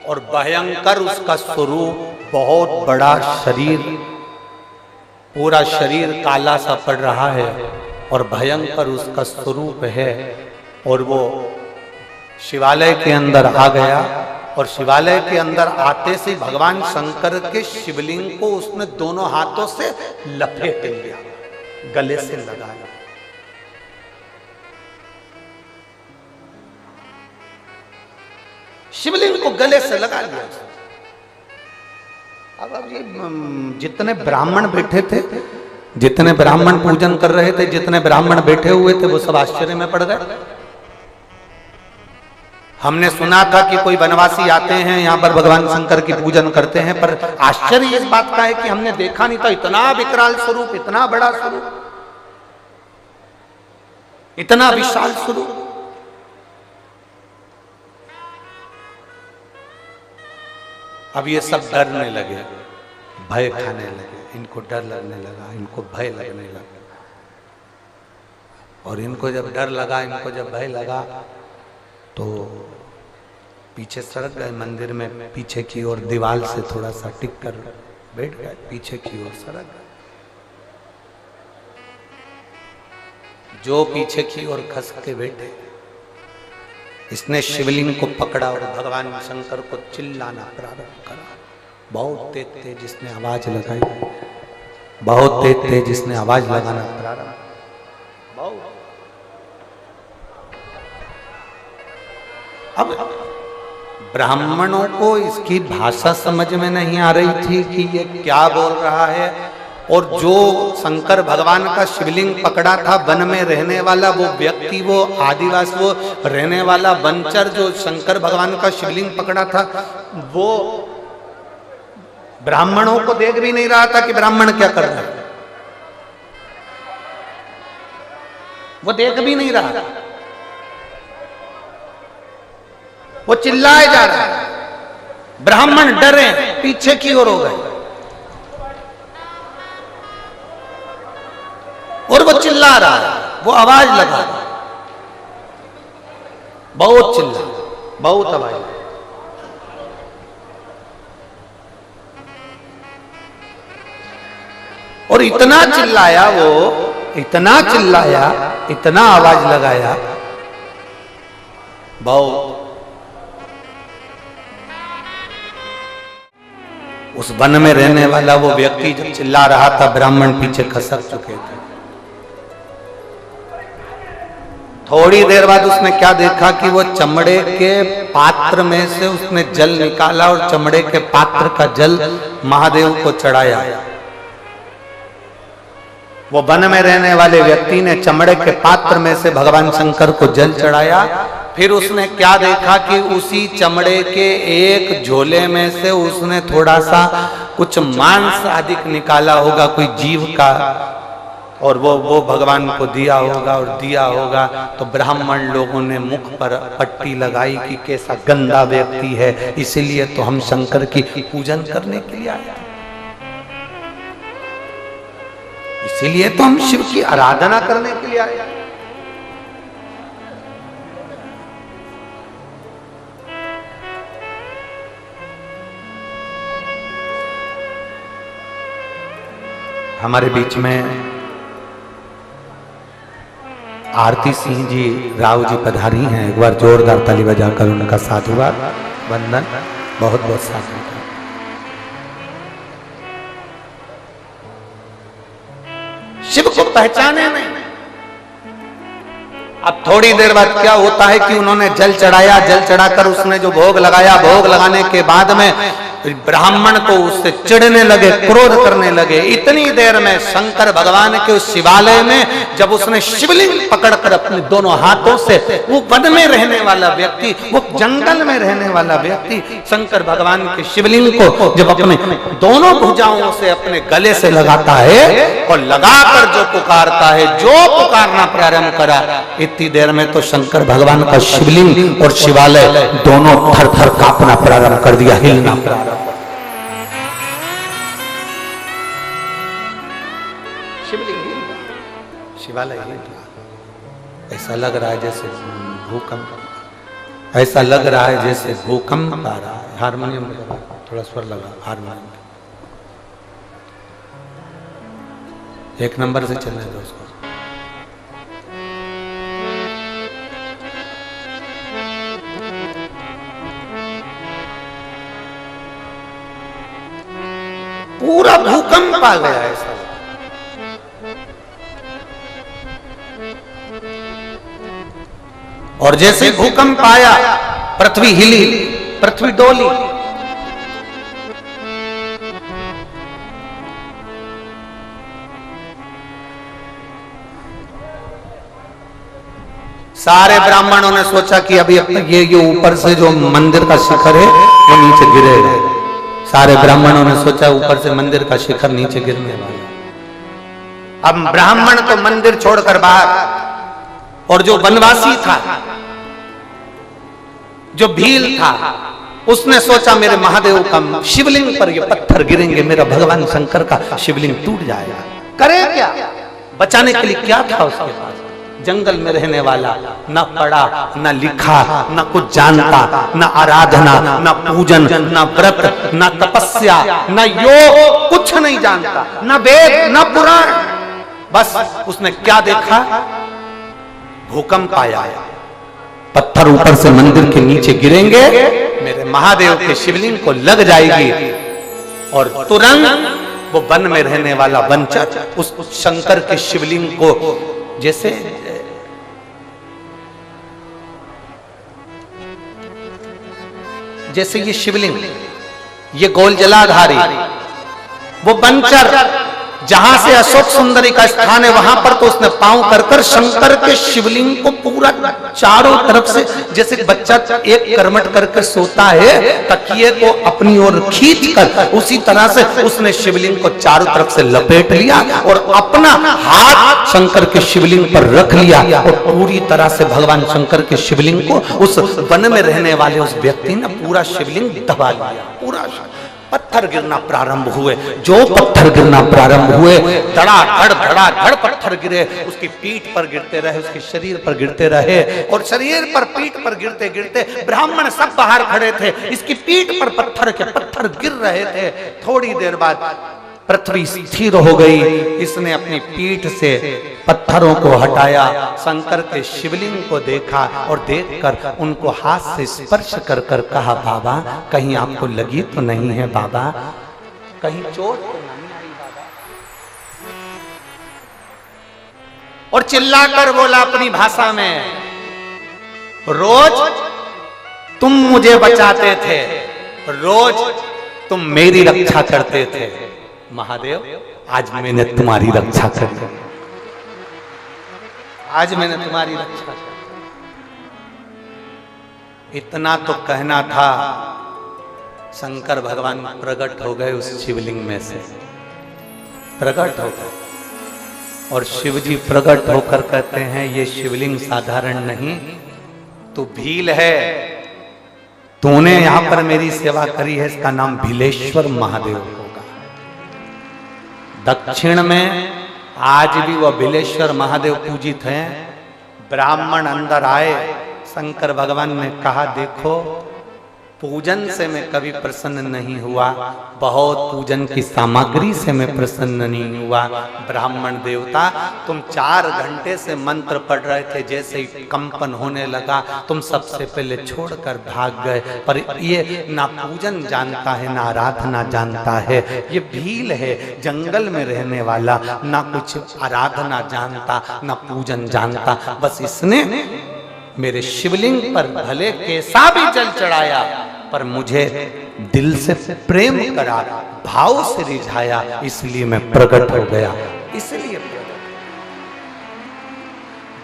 और भयंकर उसका स्वरूप, बहुत बड़ा शरीर, पूरा शरीर काला सा पड़ रहा है और भयंकर उसका स्वरूप है। और वो शिवालय के अंदर आ गया और शिवालय के अंदर आते से भगवान शंकर के शिवलिंग को उसने दोनों हाथों से लपेट लिया, गले से लगाया। शिवलिंग को गले से लगा लिया। अब ये जितने ब्राह्मण बैठे थे, जितने ब्राह्मण पूजन कर रहे थे, जितने ब्राह्मण बैठे हुए थे, वो सब आश्चर्य में पड़ गए। हमने सुना था कि कोई वनवासी आते हैं यहाँ पर भगवान शंकर की पूजन करते हैं, पर आश्चर्य इस बात का है कि हमने देखा नहीं था इतना विकराल स्वरूप, इतना बड़ा स्वरूप, इतना विशाल स्वरूप। अब ये सब डरने लगे, भय खाने लगे, इनको डर लगने लगा, इनको भय लगने लगा। और इनको जब डर लगा, इनको जब भय लगा तो पीछे सरक गए मंदिर में, पीछे की ओर दीवार से थोड़ा सा टिक कर बैठ गए, पीछे की ओर सरक गए। जो पीछे की ओर खस के बैठे, इसने शिवलिंग को पकड़ा और भगवान शंकर को चिल्लाना प्रारंभ करा। बहुत तेज तेज इसने आवाज लगाई, बहुत तेज तेज इसने आवाज लगाना प्रारंभ। अब ब्राह्मणों को इसकी भाषा समझ में नहीं आ रही थी कि ये क्या बोल रहा है। और जो शंकर भगवान का शिवलिंग पकड़ा था, वन में रहने वाला वो व्यक्ति, वो आदिवासी, वो रहने वाला वनचर, जो शंकर भगवान का शिवलिंग पकड़ा था, वो ब्राह्मणों को देख भी नहीं रहा था कि ब्राह्मण क्या कर रहे हैं, वो देख भी नहीं रहा, वो चिल्लाए जा रहा है। ब्राह्मण डरे, पीछे की ओर हो गए और वो चिल्ला रहा है, वो आवाज लगा रहा है, बहुत चिल्ला, बहुत आवाज। और इतना चिल्लाया वो, इतना चिल्लाया, इतना आवाज लगाया, बहुत। उस वन में रहने वाला वो व्यक्ति जब चिल्ला रहा था, ब्राह्मण पीछे खसक चुके थे। थोड़ी देर बाद उसने क्या देखा कि वो चमड़े के पात्र में से उसने जल निकाला और चमड़े के पात्र का जल महादेव को चढ़ाया। वो वन में रहने वाले व्यक्ति ने चमड़े के पात्र में से भगवान शंकर को जल चढ़ाया। फिर उसने क्या देखा कि उसी चमड़े के एक झोले में से उसने थोड़ा सा कुछ मांस आदि निकाला होगा, कोई जीव का, और वो भगवान को दिया होगा। और दिया होगा तो ब्राह्मण लोगों ने मुख पर पट्टी लगाई कि कैसा गंदा व्यक्ति है, इसीलिए तो हम शंकर की पूजन करने के लिए आए थे, इसीलिए तो हम शिव की आराधना करने के लिए आए। हमारे बीच में आरती सिंह जी राव जी पधारी हैं। एक बार जोरदार ताली बजाकर उनका साधुवाद वंदन, बहुत बहुत साधुवाद। शिव को पहचाने नहीं। अब थोड़ी देर बाद क्या होता है कि उन्होंने जल चढ़ाया, जल चढ़ाकर उसने जो भोग लगाया, भोग लगाने के बाद में ब्राह्मण को उससे चिढ़ने लगे, क्रोध करने लगे। इतनी देर में शंकर भगवान के उस शिवालय में जब उसने शिवलिंग पकड़कर अपने दोनों हाथों से, वो वन में रहने वाला व्यक्ति, वो जंगल में रहने वाला व्यक्ति शंकर भगवान के शिवलिंग को जब अपने दोनों भुजाओं से अपने गले से लगाता है और लगाकर जो पुकारता है, जो पुकारना प्रारंभ करा, इतनी देर में तो शंकर भगवान का शिवलिंग और शिवालय दोनों थर थर कांपना प्रारंभ कर दिया, हिलना प्रारंभ। शिवालय ऐसा लग रहा है जैसे भूकंप, ऐसा लग रहा है जैसे भूकंप आ रहा है। हारमोनियम थोड़ा स्वर लगा, हारमोनियम एक नंबर से चलने दो उसको। पूरा भूकंप आ गया ऐसा। और जैसे भूकंप आया, पृथ्वी हिली, पृथ्वी डोली। सारे ब्राह्मणों ने सोचा कि अभी ये ऊपर से जो मंदिर का शिखर है वो नीचे गिरेगा। सारे ब्राह्मणों ने सोचा ऊपर से मंदिर का शिखर नीचे गिरने वाला। अब ब्राह्मण तो मंदिर छोड़कर बाहर, और जो वनवासी था, जो भील था, उसने सोचा मेरे महादेव का शिवलिंग पर ये पत्थर गिरेंगे, मेरा भगवान शंकर का शिवलिंग टूट जाएगा। करे क्या? बचाने के लिए क्या था उसके पास? जंगल में रहने वाला, न पढ़ा न लिखा, न कुछ जानता, न आराधना, न पूजन, न व्रत, न तपस्या, न योग, कुछ नहीं जानता, न वेद न पुराण। बस उसने क्या देखा? भूकंप आया, पत्थर ऊपर से मंदिर के नीचे गिरेंगे, मेरे महादेव के शिवलिंग को लग जाएगी, और तुरंत वो वन में रहने वाला वंचक उस शंकर के शिवलिंग को, जैसे ये शिवलिंग, ये गोल जलाधारी, वो वंचर जहां से अशोक सुंदरी का स्थान है वहां पर तो उसने पांव कर कर शंकर के शिवलिंग को पूरा चारों तरफ से, जैसे बच्चा एक करमट करके सोता है तकिए को अपनी ओर खींच कर, उसी तरह से उसने शिवलिंग को चारों तरफ से लपेट लिया और अपना हाथ शंकर के शिवलिंग पर रख लिया और पूरी तरह से भगवान शंकर के शिवलिंग को उस वन में रहने वाले उस व्यक्ति ने पूरा शिवलिंग दबा लिया। पूरा पत्थर गिरना प्रारंभ हुए, जो पत्थर गिरना प्रारंभ हुए, धड़ाधड़ पत्थर गिरे, उसकी पीठ पर गिरते रहे, उसके शरीर पर गिरते रहे, और शरीर पर पीठ पर गिरते गिरते ब्राह्मण सब बाहर खड़े थे, इसकी पीठ पर पत्थर के पत्थर गिर रहे थे। थोड़ी देर बाद पृथ्वी स्थिर हो गई, इसने अपनी पीठ से पत्थरों को हटाया, शंकर के शिवलिंग को देखा और देखकर उनको हाथ से स्पर्श कर कर कहा, बाबा कहीं आपको लगी तो नहीं है बाबा, कहीं चोट तो नहीं आई बाबा? और चिल्लाकर बोला अपनी भाषा में, रोज तुम मुझे बचाते थे, रोज तुम मेरी रक्षा करते थे, महादेव आज मैंने तुम्हारी रक्षा करी, आज मैंने तुम्हारी रक्षा करी। इतना तो कहना था, शंकर भगवान प्रकट हो गए उस शिवलिंग में से, प्रकट हो गए, और शिव जी प्रकट होकर कहते हैं ये शिवलिंग साधारण नहीं, तू भील है, तूने यहां पर मेरी सेवा करी है, इसका नाम भीलेश्वर महादेव होगा। दक्षिण में आज भी वह भीलेश्वर महादेव पूजित हैं। ब्राह्मण अंदर आए, शंकर भगवान ने कहा, देखो पूजन से मैं कभी प्रसन्न नहीं हुआ, बहुत पूजन की सामग्री से मैं प्रसन्न नहीं हुआ। ब्राह्मण देवता, तुम 4 घंटे से मंत्र पढ़ रहे थे, जैसे ही कंपन होने लगा तुम सबसे पहले छोड़कर भाग गए। पर ये ना पूजन जानता है, ना आराधना जानता है। ये भील है, जंगल में रहने वाला, ना कुछ आराधना जानता, ना पूजन जानता। बस इसने मेरे शिवलिंग पर भले कैसा भी जल चढ़ाया, पर मुझे दिल से प्रेम करा, भाव से रिझाया, इसलिए मैं प्रकट हो गया। इसलिए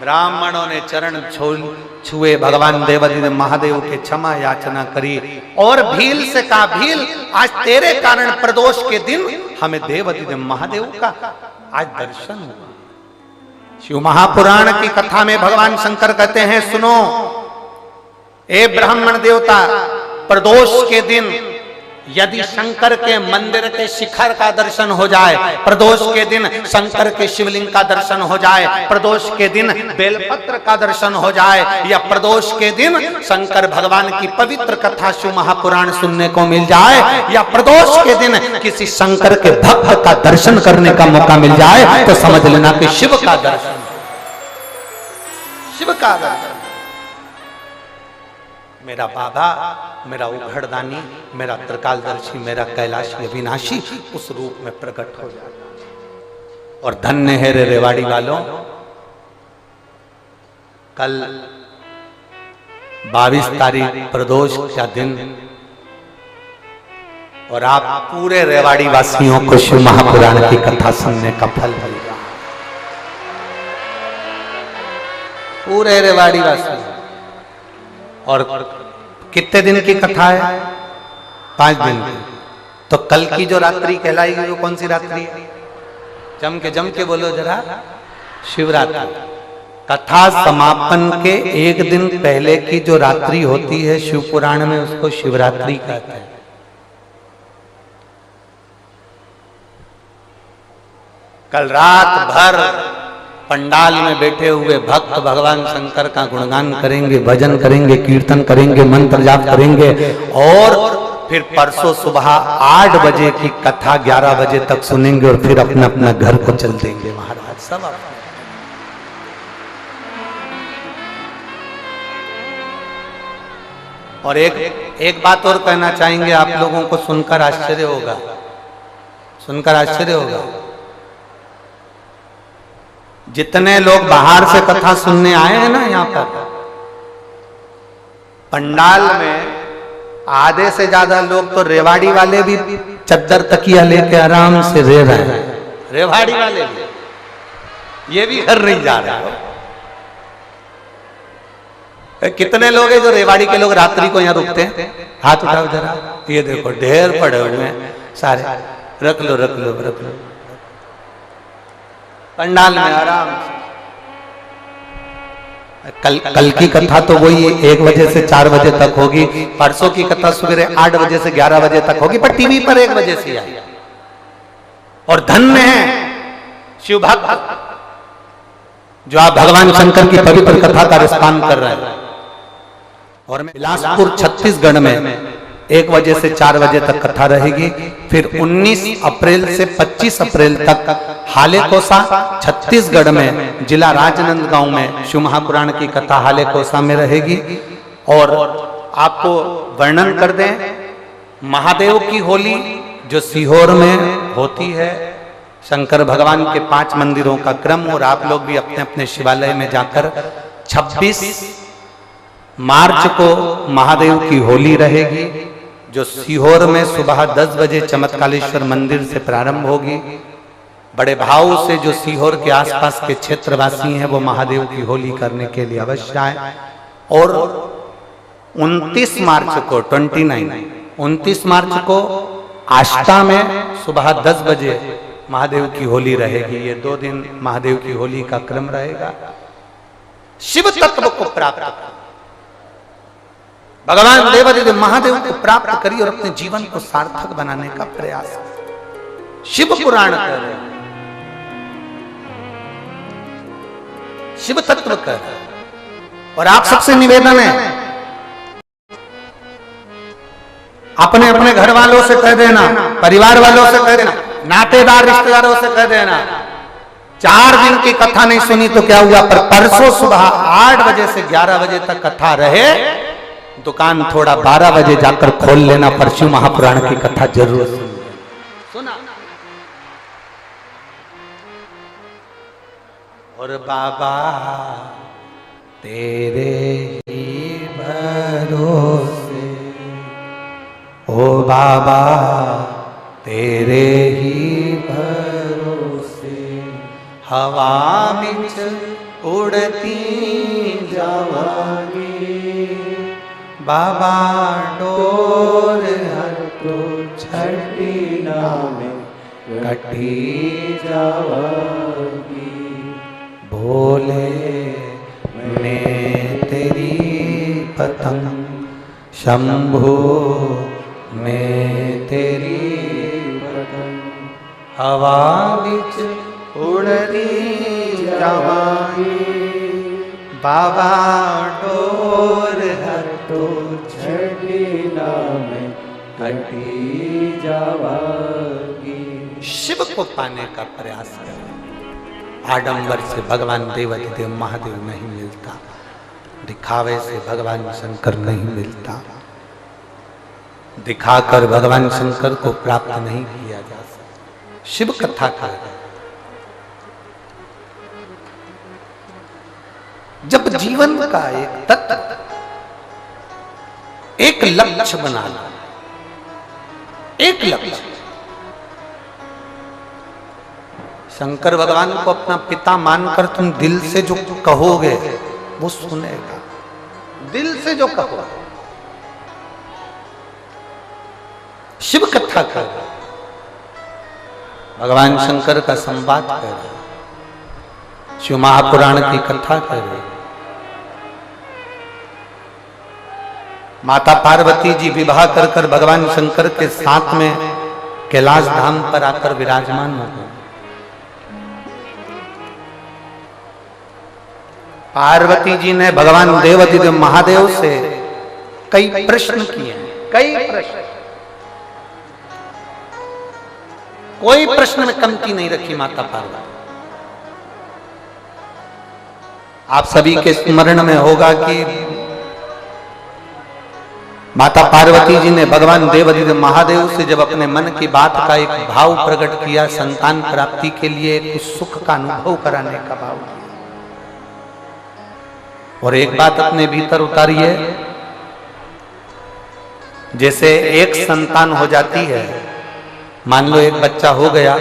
ब्राह्मणों ने चरण छुए, भगवान देवादिदेव महादेव के क्षमा याचना करी और भील से कहा, भील आज तेरे कारण प्रदोष के दिन हमें देवादिदेव महादेव का आज दर्शन हुआ। शिव महापुराण की कथा में भगवान शंकर कहते हैं, सुनो ए ब्राह्मण देवता, प्रदोष के दिन यदि शंकर के मंदिर के शिखर का दर्शन हो जाए, प्रदोष के दिन शंकर के शिवलिंग का दर्शन हो जाए, प्रदोष के दिन बेलपत्र का दर्शन हो जाए, या प्रदोष के दिन शंकर भगवान की पवित्र कथा शिव महापुराण सुनने को मिल जाए, या प्रदोष के दिन किसी शंकर के भक्त का दर्शन करने का मौका मिल जाए, तो समझ लेना कि शिव का दर्शन, शिव का दर्शन। मेरा बाबा, मेरा उघड़दानी, मेरा त्रिकालदर्शी, मेरा कैलाशी अविनाशी उस रूप में प्रकट हो जाता। और धन्य है रे रेवाड़ी वालों, कल 22 तारीख प्रदोष का दिन, और आप पूरे रेवाड़ी वासियों को शिव महापुराण की कथा सुनने का फल मिलेगा। पूरे रेवाड़ी वासी। और कितने दिन की कथा है? 5 दिन की। तो कल की जो रात्रि कहलाएगी वो कौन सी रात्रि है? जम के बोलो जरा, शिवरात्रि। कथा समापन के 1 दिन पहले की जो रात्रि होती है शिव पुराण में, उसको शिवरात्रि कहते हैं। कल रात भर पंडाल में बैठे हुए भक्त भगवान शंकर का गुणगान करेंगे, भजन करेंगे, कीर्तन करेंगे, मंत्र जाप करेंगे, और फिर परसों सुबह 8 बजे की कथा 11 बजे तक सुनेंगे, और फिर अपना अपना घर को चल देंगे महाराज सब। और एक बात और कहना चाहेंगे, आप लोगों को सुनकर आश्चर्य होगा, सुनकर आश्चर्य होगा। जितने लोग बाहर से कथा सुनने आए हैं ना यहाँ पर, पंडाल में आधे से ज्यादा लोग तो रेवाड़ी वाले भी चद्दर तकिया लेके आराम से रह रहे हैं। रेवाड़ी वाले भी, ये भी घर नहीं जा रहा है। कितने लोग हैं जो रेवाड़ी के लोग रात्रि को यहाँ रुकते हैं? हाथ उठाओ जरा। ये देखो ढेर पड़े हुए हैं सारे। रख लो रख लो रख लो, पंडाल में आराम से। कल की कथा तो वही 1 बजे से 4 बजे तक होगी, परसों की कथा सुबह 8 बजे से 11 बजे तक होगी, पर टीवी पर 1 बजे से आई। और धन्य है शिव भक्त जो आप भगवान शंकर की पवित्र कथा का रसपान कर रहे हैं। और बिलासपुर छत्तीसगढ़ में 1 बजे से 4 बजे तक कथा रहेगी। फिर 19 अप्रैल से 25 अप्रैल तक हालेकोसा छत्तीसगढ़ में जिला राजनांदगांव में शिव महापुराण की कथा हालेकोसा में रहेगी। और आपको वर्णन कर दें, महादेव की होली जो सीहोर में होती है, शंकर भगवान के 5 मंदिरों का क्रम, और आप लोग भी अपने अपने शिवालय में जाकर 26 मार्च को महादेव की होली रहेगी, जो सीहोर में सुबह 10 बजे चमत्कालेश्वर मंदिर से प्रारंभ होगी। बड़े भाव से जो सीहोर के आसपास के क्षेत्रवासी हैं वो महादेव की होली करने के लिए अवश्य आए। और 29 मार्च को 29 मार्च को आष्टा में सुबह 10 बजे महादेव की होली रहेगी। ये 2 दिन महादेव की होली का क्रम रहेगा। शिव तत्व को प्राप्त, भगवान देवादिदेव महादेव को प्राप्त करिए और अपने जीवन को सार्थक बनाने का प्रयास शिव पुराण कर रहे हैं, शिव तत्व कर। और आप सबसे निवेदन है, अपने अपने घर वालों से कह देना, परिवार वालों से कह देना, नातेदार रिश्तेदारों से कह देना। 4 दिन की कथा नहीं सुनी तो क्या हुआ, पर परसों सुबह 8 बजे से 11 बजे तक कथा रहे, दुकान थोड़ा 12 बजे जाकर खोल लेना, पर शिव महापुराण की कथा जरूर सुना। और बाबा तेरे ही भरोसे, ओ बाबा तेरे ही भरोसे, हवा बिच उड़ती जावांगी, बाबा डोर हर तो छठी नामे कटी जावांगी, भोले मैं तेरी पतंग, शंभो मैं तेरी पतंग, हवा बिच उड़ती जावांगी, बाबा डोर हर तो छठी नामे कटी जावांगी। शिव को पाने का प्रयास करें। आडंबर से भगवान देवाधिदेव महादेव नहीं मिलता, दिखावे से भगवान शंकर नहीं मिलता, दिखाकर भगवान शंकर को प्राप्त नहीं किया जा सकता। शिव कथा का जब जीवन का एक तत्व, एक लक्ष्य बना लो, एक लक्ष्य, शंकर भगवान को अपना पिता मानकर तुम दिल से जो कहोगे वो सुनेगा, दिल से जो कहो। शिव कथा कर, भगवान शंकर का संवाद कर, शिव महापुराण की कथा कर। माता पार्वती जी विवाह कर कर भगवान शंकर के साथ में कैलाश धाम पर आकर विराजमान हो गए। पार्वती जी ने भगवान देवाधिदेव महादेव से कई प्रश्न किए, कई प्रश्न, कोई प्रश्न में कमती नहीं रखी माता पार्वती। आप सभी के स्मरण में होगा कि माता पार्वती जी ने भगवान देवाधिदेव महादेव से जब अपने मन की बात का एक भाव प्रकट किया, संतान प्राप्ति के लिए कुछ सुख का अनुभव कराने का भाव किया, और एक बात अपने भीतर उतारिए, जैसे एक संतान हो जाती है, मान लो एक बच्चा हो गया,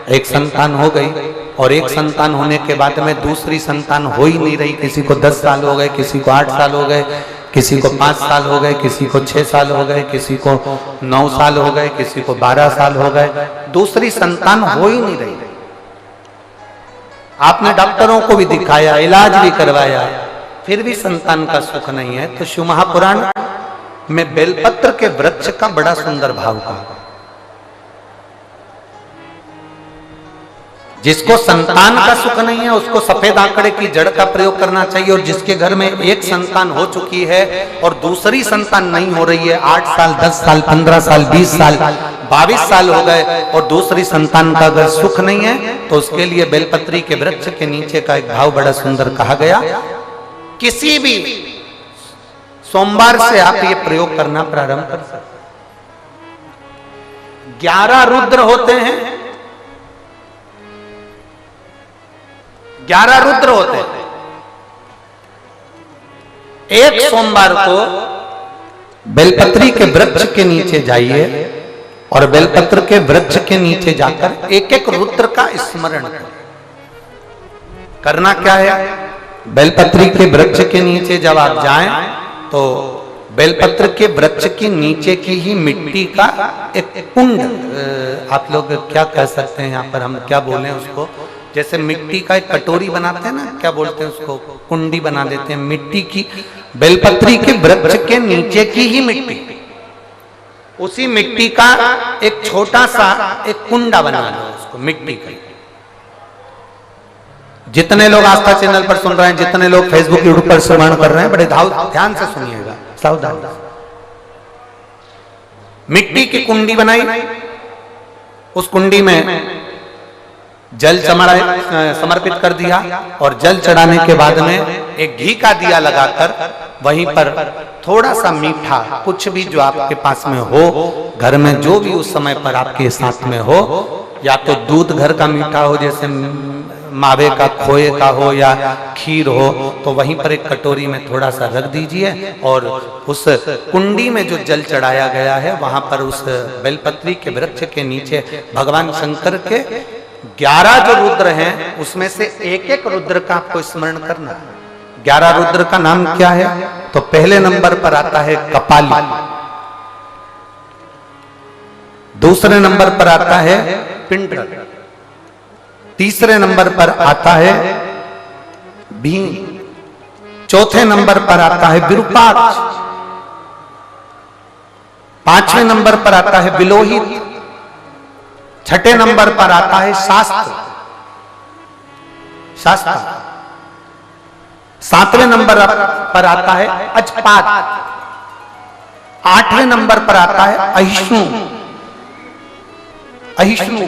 एक संतान हो गई, और एक संतान होने के बाद में दूसरी संतान हो ही नहीं रही, किसी को 10 साल हो गए, किसी को 8 साल हो गए, किसी को 5 साल हो गए, किसी को 6 साल हो गए, किसी को 9 साल हो गए, किसी को 12 साल हो गए, दूसरी संतान हो ही नहीं रही। आपने डॉक्टरों को भी दिखाया, इलाज भी करवाया, फिर भी संतान का सुख नहीं है। तो शिव महापुराण में बेलपत्र के वृक्ष का बड़ा सुंदर भाव का, जिसको संतान का सुख नहीं है उसको सफेद आंकड़े की जड़ का प्रयोग करना चाहिए, और जिसके घर में एक संतान हो चुकी है और दूसरी संतान नहीं हो रही है, 8 साल 10 साल 15 साल 20 साल 22 साल हो गए और दूसरी संतान का अगर सुख नहीं है, तो उसके लिए बेलपत्री के वृक्ष के नीचे का एक भाव बड़ा सुंदर कहा गया। किसी भी सोमवार से आप ये प्रयोग करना प्रारंभ कर सकते। 11 रुद्र होते हैं, 11 रुद्र होते हैं। एक सोमवार को बेलपत्री के वृक्ष के नीचे जाइए और बेलपत्र के वृक्ष के नीचे जाकर एक एक रुद्र का स्मरण करें। करना क्या है, बेलपत्री के वृक्ष के नीचे जब आप जाएं तो बेलपत्र के वृक्ष के नीचे की ही मिट्टी का एक कुंड, आप लोग क्या कह सकते हैं, यहाँ पर हम क्या बोलें उसको, जैसे मिट्टी का एक कटोरी बनाते हैं ना, क्या बोलते हैं उसको, कुंडी बना देते हैं मिट्टी की। बेलपत्री के वृक्ष के नीचे की ही मिट्टी, उसी मिट्टी का एक छोटा सा एक कुंडा बना लो उसको मिट्टी का। जितने लोग आस्था चैनल पर सुन रहे हैं, जितने लोग फेसबुक यूट्यूब पर श्रवण कर रहे हैं, बड़े ध्यान से सुनिएगा, सावधान। मिट्टी की कुंडी बनाई, उस कुंडी में जल समर्पित कर दिया और जल चढ़ाने के बाद में एक घी का दिया लगाकर वहीं पर थोड़ा सा मीठा, कुछ भी जो आपके पास में हो, घर में जो भी उस समय पर आपके साथ में हो, या तो दूध घर का मीठा हो जैसे मावे का, खोए का हो या खीर हो, तो वहीं पर एक कटोरी में थोड़ा सा रख दीजिए और उस कुंडी में जो जल चढ़ाया गया है वहां पर उस बेलपत्री के वृक्ष के नीचे भगवान शंकर के 11 जो रुद्र हैं उसमें से एक एक रुद्र का आपको स्मरण करना है। 11 रुद्र का नाम क्या है? तो पहले नंबर पर आता है कपाली, दूसरे नंबर पर आता है पिंडर, तीसरे नंबर पर आता है भीम, चौथे नंबर पर आता है विरूपाक्ष, पांचवें नंबर पर आता है बिलोहित, छठे नंबर पर आता है शास्त्र, सातवें नंबर पर आता है अजपात, आठवें नंबर पर आता है अहिष्णु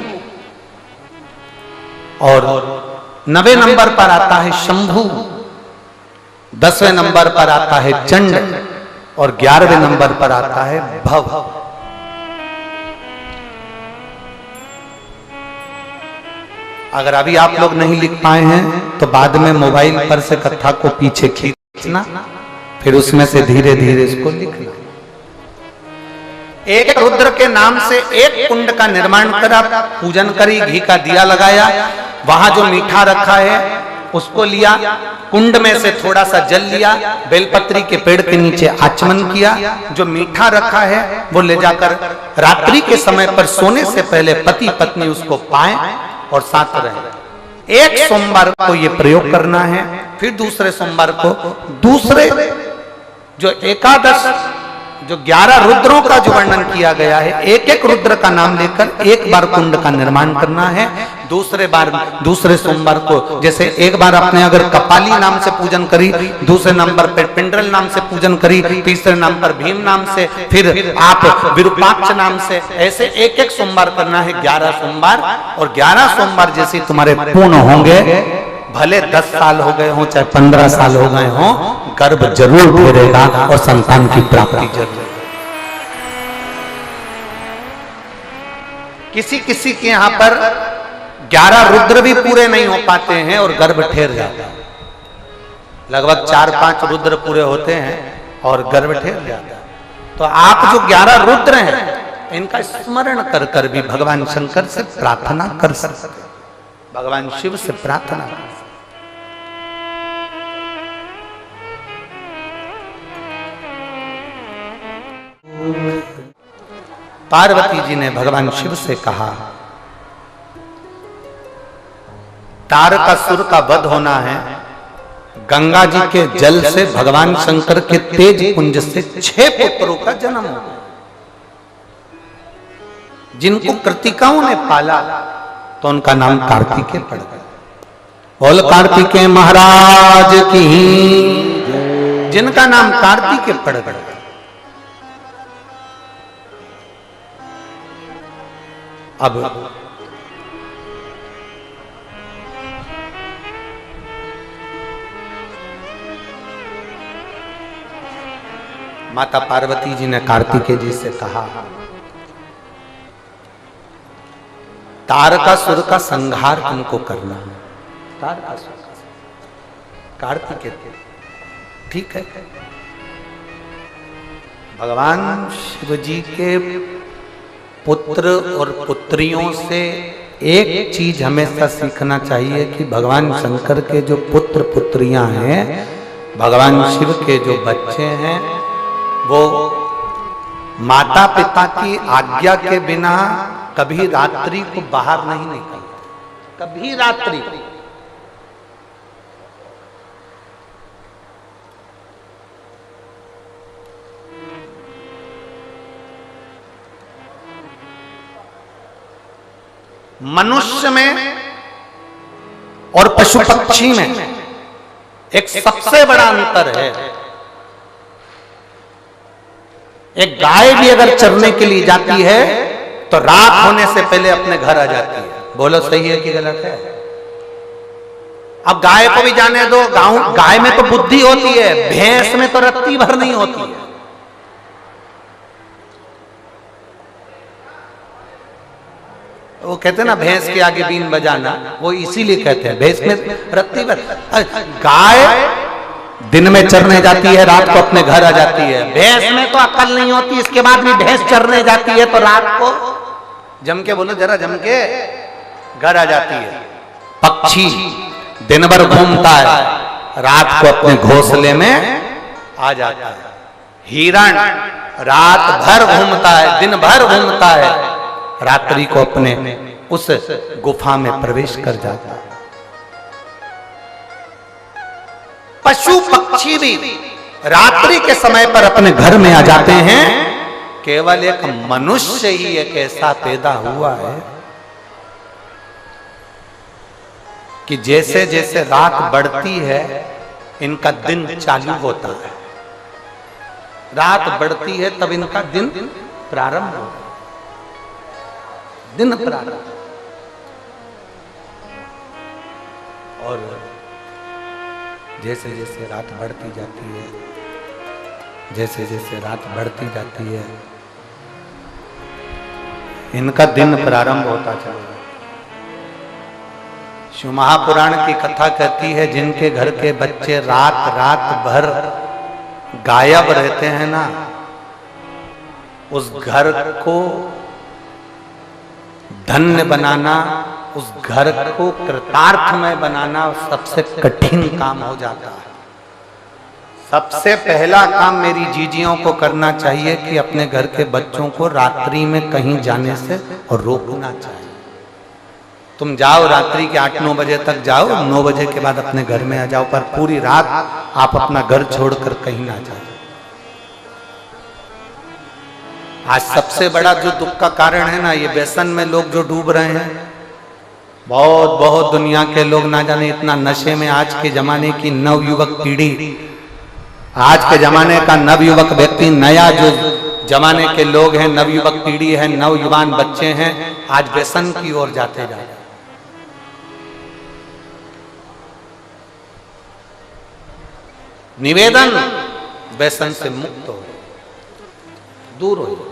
और 9वें नंबर पर आता है शंभु, 10वें नंबर पर आता है चंड और 11वें नंबर पर आता है भव। अगर अभी आप लोग नहीं लिख पाए हैं तो बाद में मोबाइल पर से कथा को पीछे खींचना, फिर उसमें से धीरे धीरे इसको लिखना। एक रुद्र के नाम से एक कुंड का निर्माण करा, पूजन करी, घी का दिया लगाया, वहां जो मीठा रखा है उसको लिया, कुंड में से थोड़ा सा जल लिया, बेलपत्री के पेड़ के नीचे आचमन किया, जो मीठा रखा है वो ले जाकर रात्रि के समय पर सोने से पहले पति पत्नी उसको पाएं और साथ रहे। एक सोमवार को ये प्रयोग करना है, फिर दूसरे सोमवार को दूसरे जो एकादश जो 11 रुद्रों का जो वर्णन किया गया है, एक एक रुद्र का नाम लेकर एक बार कुंड का निर्माण करना है। दूसरे सोमवार को जैसे एक बार आपने अगर कपाली नाम से पूजन करी, दूसरे नंबर पर पिंडरल नाम से पूजन करी, तीसरे नाम पर भीम नाम से, फिर आप विरूपाक्ष नाम से, ऐसे एक एक सोमवार करना है, 11 सोमवार। और 11 सोमवार जैसे तुम्हारे पूर्ण होंगे, भले 10 साल हो गए हो चाहे 15 साल हो गए हो, गर्भ जरूर घेरेगा और संतान की प्राप्ति जरूर। किसी किसी के यहाँ पर 11 रुद्र भी पूरे नहीं हो पाते हैं और गर्भ ठहर जाता है। लगभग 4-5 रुद्र पूरे होते हैं और गर्भ ठहर जाता है। तो आप जो 11 रुद्र हैं इनका स्मरण कर कर भी भगवान शंकर से प्रार्थना कर सकते, भगवान शिव से प्रार्थना कर सकते। पार्वती जी ने भगवान शिव से कहा, तारकासुर का वध होना है, गंगा जी के जल से भगवान शंकर के तेज पुंज से 6 पुत्रों का जन्म हो, जिनको कृतिकाओं ने पाला तो उनका नाम कार्तिकेय पड़ गया। बोल कार्तिकेय महाराज की, जिनका नाम कार्तिकेय पड़ गया। अब माता पार्वती जी ने कार्तिकेय जी से कहा, तारकासुर का संहार तुमको करना है। तारकासुर का कार्तिकेय, ठीक है। भगवान शिव जी के पुत्र और पुत्रियों से एक चीज हमेशा सीखना चाहिए कि भगवान शंकर के जो पुत्र पुत्रियां हैं, भगवान शिव के जो बच्चे हैं, वो माता पिता की आज्ञा के बिना कभी रात्रि को बाहर नहीं निकलते, कभी रात्रि। मनुष्य में और पशु पक्षी में एक सबसे बड़ा अंतर है एक गाय भी अगर चरने के लिए जाती है तो रात होने से पहले अपने घर आ जाती है। बोलो सही है कि गलत है? अब गाय को भी जाने दो, गाय में तो बुद्धि होती है, भैंस में तो रत्ती भर नहीं होती है। वो कहते हैं ना भैंस के आगे बीन बजाना, वो इसीलिए कहते हैं भैंस में रत्ती भर। गाय दिन में चरने जाती है, रात को अपने घर आ जाती है। भैंस में तो अक्ल नहीं होती, इसके बाद भी भैंस चरने जाती है तो रात को जम के, बोलो जरा जम के, घर आ जाती है। पक्षी दिन भर घूमता है, रात को अपने घोंसले में आ जाता है। हिरण रात भर घूमता है, दिन भर घूमता है, रात्रि को अपने उस गुफा में प्रवेश कर जाता है। पशु पक्षी भी रात्रि के समय पर अपने घर में आ जाते हैं। केवल एक मनुष्य ही एक ऐसा पैदा हुआ है कि जैसे जैसे रात बढ़ती है इनका दिन चालू होता है। रात बढ़ती है तब इनका दिन प्रारंभ होता है, दिन प्रारंभ। और जैसे जैसे रात बढ़ती जाती है, जैसे जैसे रात बढ़ती जाती है, इनका दिन प्रारंभ होता चलेगा। शिव महापुराण की कथा कहती है जिनके घर के बच्चे रात रात भर गायब रहते हैं ना, उस घर को धन्य बनाना, उस घर को कृतार्थमय बनाना सबसे कठिन काम हो जाता है। सबसे पहला काम मेरी जीजियों को करना चाहिए कि अपने घर के बच्चों को रात्रि में कहीं जाने से रोकना चाहिए। तुम जाओ रात्रि के 8-9 बजे तक जाओ, 9 बजे के बाद अपने घर में आ जाओ, पर पूरी रात आप अपना घर छोड़कर कहीं ना जाओ। आज सबसे बड़ा जो दुख का कारण है ना, ये व्यसन में लोग जो डूब रहे हैं, बहुत बहुत दुनिया के लोग ना जाने इतना नशे में। आज के जमाने की नवयुवक पीढ़ी, आज के जमाने का नवयुवक व्यक्ति, नया जो जमाने के लोग हैं, नवयुवक पीढ़ी है, नवयुवान बच्चे हैं, आज व्यसन की ओर जाते जा रहे हैं। निवेदन, व्यसन से मुक्त हो, दूर हो।